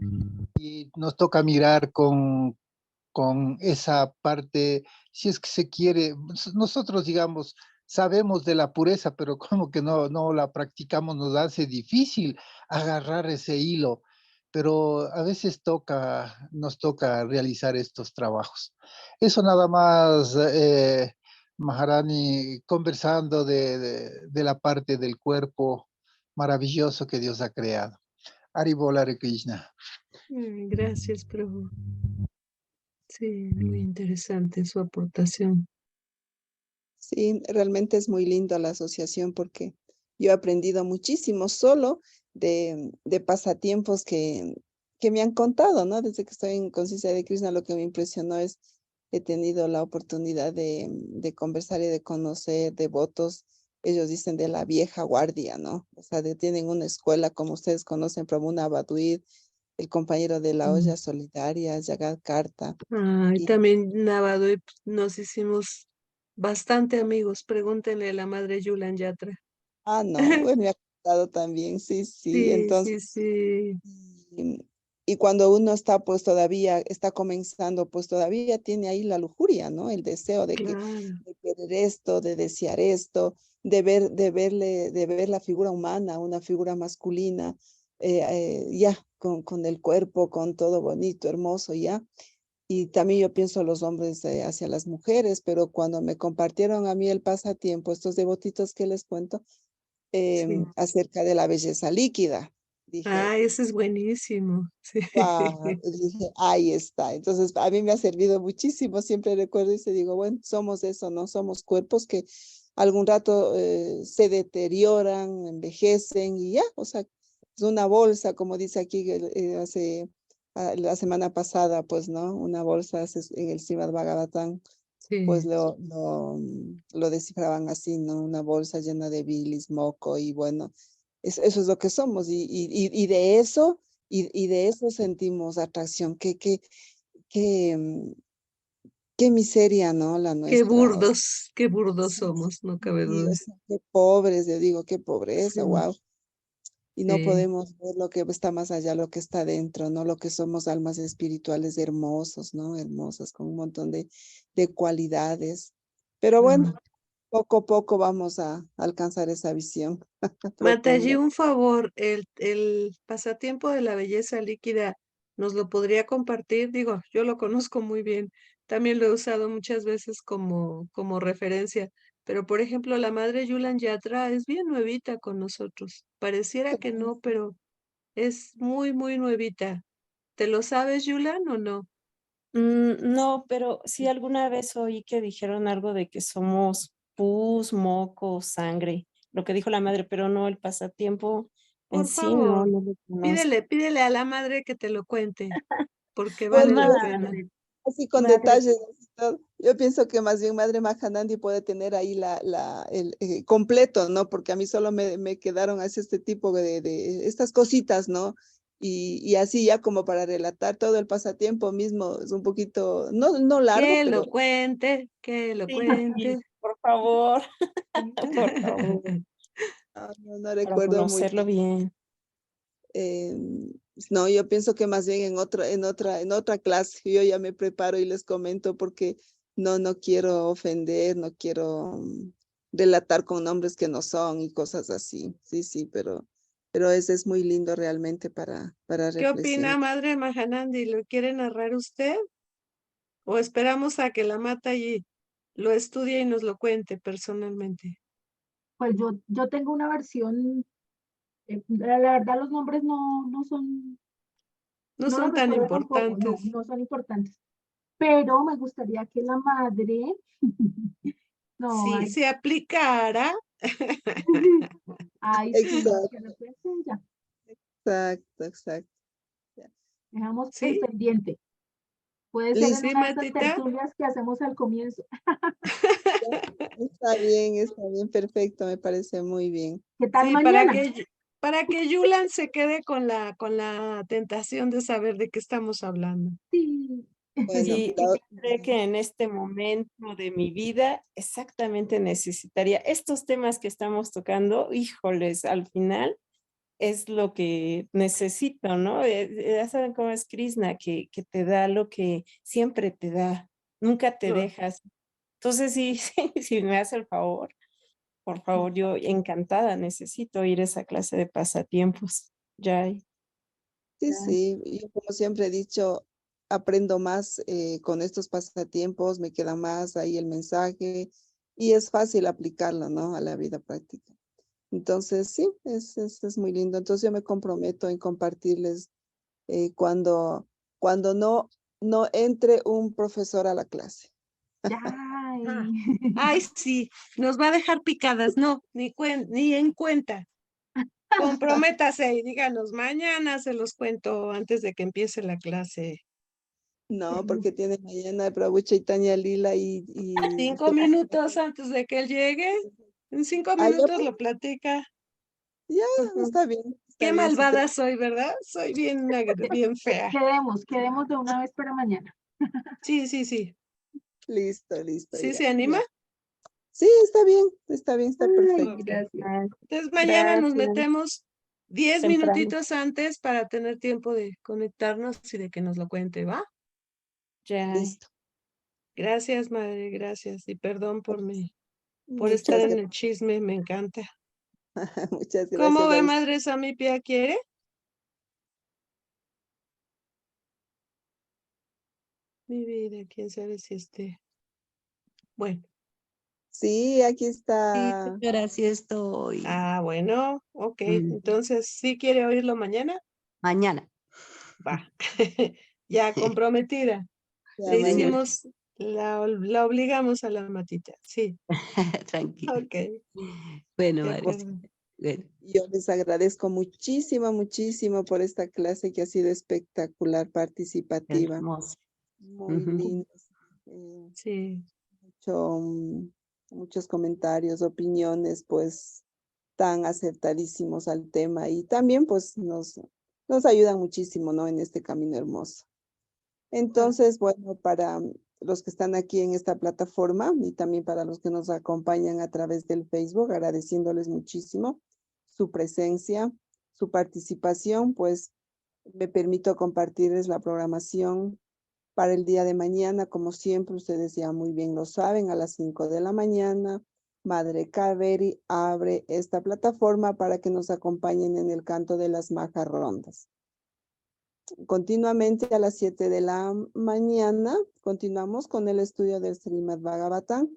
Y nos toca mirar con esa parte, si es que se quiere, nosotros, digamos, sabemos de la pureza, pero como que no la practicamos, nos hace difícil agarrar ese hilo, pero a veces nos toca realizar estos trabajos. Eso nada más, Maharani, conversando de la parte del cuerpo maravilloso que Dios ha creado. Haribol Hare Krishna. Gracias, Prabhu. Sí, muy interesante su aportación. Sí, realmente es muy lindo la asociación porque yo he aprendido muchísimo solo de pasatiempos que me han contado, ¿no? Desde que estoy en Conciencia de Krishna, lo que me impresionó es, he tenido la oportunidad de conversar y de conocer devotos, ellos dicen de la vieja guardia, ¿no? O sea, tienen una escuela, como ustedes conocen, Prabhu Batuid, el compañero de la olla solidaria, Jagat Karta. Y también Navado y nos hicimos bastante amigos. Pregúntenle a la madre Yulan Yatra. No, me ha contado también, sí, sí. Sí, Entonces, sí, sí, y, y cuando uno está, pues todavía, está comenzando, pues todavía tiene ahí la lujuria, ¿no? El deseo claro. de querer esto, de desear esto, de ver la figura humana, una figura masculina, ya, con el cuerpo, con todo bonito, hermoso, ya. Y también yo pienso los hombres hacia las mujeres, pero cuando me compartieron a mí el pasatiempo, estos devotitos que les cuento, Sí. acerca de la belleza líquida. Dije, Ese es buenísimo. Sí. wow, dije, ahí está. Entonces, a mí me ha servido muchísimo. Siempre recuerdo y se digo, bueno, somos eso, ¿no? Somos cuerpos que algún rato se deterioran, envejecen y ya, o sea, es una bolsa, como dice aquí la semana pasada, pues, ¿no? Una bolsa en el Srimad Bhagavatam, pues Sí. lo descifraban así, ¿no? Una bolsa llena de bilis, moco y bueno, eso es lo que somos y de eso, y de eso sentimos atracción. Qué, mm, qué miseria, ¿no? La nuestra. Qué burdos Sí, somos, no cabe sí, duda. o sea, qué pobres, yo digo, qué pobreza, Sí, wow. Y no sí. podemos ver lo que está más allá, lo que está dentro, ¿no? Lo que somos almas espirituales hermosos, ¿no? Hermosas, con un montón de cualidades. Pero bueno, Ah. poco a poco vamos a alcanzar esa visión Mataji, profunda. un favor, el pasatiempo de la belleza líquida, ¿nos lo podría compartir? Digo, yo lo conozco muy bien, también lo he usado muchas veces como referencia, Pero, por ejemplo, la madre Yulan Yatra es bien nuevita con nosotros. Pareciera que no, pero es muy, muy nuevita. ¿Te lo sabes, Yulan, o no? No, pero sí alguna vez oí que dijeron algo de que somos pus, moco, sangre, lo que dijo la madre, pero no el pasatiempo en Por sí, no, favor, no lo conozco. pídele a la madre que te lo cuente, porque Bueno, vale la Madre, pena. así con madre, detalles, así todo. Yo pienso que más bien Madre Mahanandi puede tener ahí el completo, ¿no? Porque a mí solo me quedaron así este tipo de estas cositas, ¿no? Y así ya como para relatar todo el pasatiempo mismo, es un poquito, no largo, Que pero lo cuente, que lo sí, cuente. por favor, por favor, no para recuerdo muy conocerlo bien. bien. Eh, no, yo pienso que más bien en otra clase, yo ya me preparo y les comento porque no quiero ofender, no quiero relatar con nombres que no son y cosas así. Sí, sí, pero ese es muy lindo realmente para ¿Qué opina, reflexionar. madre Mahanandi? ¿Lo quiere narrar usted? ¿O esperamos a que la mata y lo estudie y nos lo cuente personalmente? Pues yo tengo una versión, la verdad los nombres no son, No no los son tan recuerdo tampoco, no, importantes. no son importantes. Pero me gustaría que la madre, no, Si ay, se aplicara, ay, sí, Exacto, que lo cuente ella. exacto, exacto. Ya. Dejamos el ¿sí? pendiente. Puede ser en ¿Sí, una de estas Matita? tertulias que hacemos al comienzo. Está bien, perfecto, me parece muy bien. ¿Qué tal Sí, mañana? para que Yulan se quede con la tentación de saber de qué estamos hablando. Sí. Bueno, Sí, y yo creo que en este momento de mi vida exactamente necesitaría estos temas que estamos tocando, híjoles, al final es lo que necesito, ¿no? Ya saben cómo es Krishna, que te da lo que siempre te da, nunca te No, dejas. Entonces, sí, sí, si me hace el favor, por favor, yo encantada necesito ir a esa clase de pasatiempos. Ya, sí, ya. sí, yo como siempre he dicho, aprendo más con estos pasatiempos, me queda más ahí el mensaje y es fácil aplicarlo, ¿no? A la vida práctica. Entonces, sí, es muy lindo. Entonces yo me comprometo en compartirles cuando no entre un profesor a la clase. Ah, Ay. ay, sí, nos va a dejar picadas. No, ni en cuenta. Comprométase y díganos, mañana se los cuento antes de que empiece la clase. No, porque tiene mañana Prabhu Chaitanya Lila y 5 minutos antes de que él llegue, en 5 minutos pues, lo platica. ya, Ujú. está Qué bien, sí, malvada soy, ¿verdad? Soy bien fea. Quedemos de una vez para mañana. Sí, sí, sí. listo, ¿Sí ya, se anima? ya. Sí, está Ay, perfecto. Ok. gracias. Entonces mañana nos Gracias. metemos 10 Temprano. minutitos antes para tener tiempo de conectarnos y de que nos lo cuente, ¿va? Ya. Listo. Gracias, madre, gracias. Y perdón por estar Muchas en gracias. el chisme, me encanta. Muchas ¿Cómo gracias ve, a usted. madre Samipia? ¿Quiere? Mi vida, quién sabe si esté. Bueno, Sí, aquí Sí, está. señora, sí estoy. bueno, ok. Mm, Entonces, ¿sí quiere oírlo mañana? Mañana. Va. Ya comprometida. Ya, Le Sí, señora. Mayra. hicimos, la obligamos a la matita. Sí, Tranquila. ok, Bueno, de madre. acuerdo. Bueno, Yo les agradezco muchísimo por esta clase que ha sido espectacular, participativa, hermoso. muy Ujú. linda. Sí, Mucho, muchos comentarios, opiniones, pues tan acertadísimos al tema y también pues nos ayudan muchísimo, ¿no? En este camino hermoso. Entonces, bueno, para los que están aquí en esta plataforma y también para los que nos acompañan a través del Facebook, agradeciéndoles muchísimo su presencia, su participación, pues me permito compartirles la programación para el día de mañana. Como siempre, ustedes ya muy bien lo saben, a las 5 de la mañana, Madre Kaveri abre esta plataforma para que nos acompañen en el canto de las majarrondas. Continuamente a las 7 de la mañana continuamos con el estudio del Srimad Bhagavatam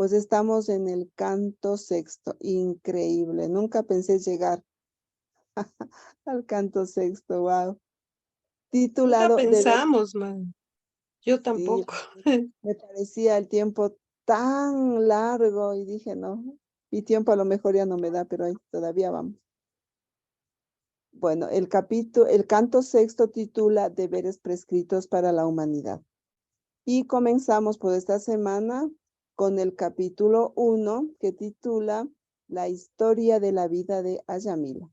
Pues estamos en el canto sexto. Increíble. Nunca pensé llegar al canto sexto. Wow. Nunca Titulado de pensamos, madre. Yo Sí, tampoco. me parecía el tiempo tan largo y dije, no, mi tiempo a lo mejor ya no me da, pero ahí todavía vamos. Bueno, el canto sexto titula Deberes prescritos para la humanidad. Y comenzamos por esta semana con el capítulo 1 que titula La historia de la vida de Ayamila.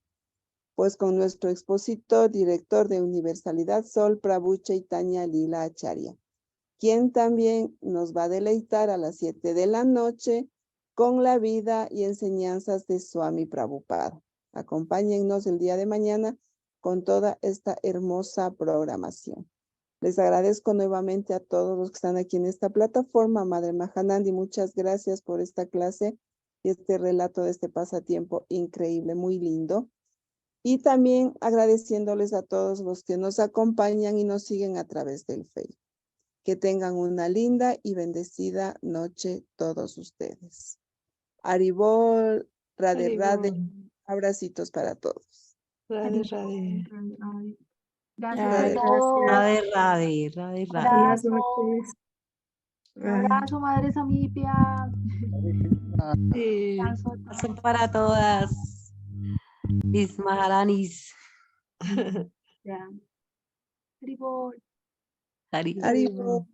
Pues con nuestro expositor, director de Universalidad Sol, Prabhu Chaitanya Lila Acharya, quien también nos va a deleitar a las 7 de la noche con la vida y enseñanzas de Swami Prabhupada. Acompáñennos el día de mañana con toda esta hermosa programación. Les agradezco nuevamente a todos los que están aquí en esta plataforma. Madre Mahanandi, muchas gracias por esta clase y este relato de este pasatiempo increíble, muy lindo. Y también agradeciéndoles a todos los que nos acompañan y nos siguen a través del Facebook. Que tengan una linda y bendecida noche todos ustedes. Haribol, Radhe Radhe, abracitos para todos. Radhe, radhe. Gracias Radhe, a todos. Radhe, radhe, radhe, radhe. Abrazo. noches. Un abrazo, Madre Samipia. Sí. Descanso. Abrazo para todas mis maharanis. Ya. Haribol. Hari. Haribol.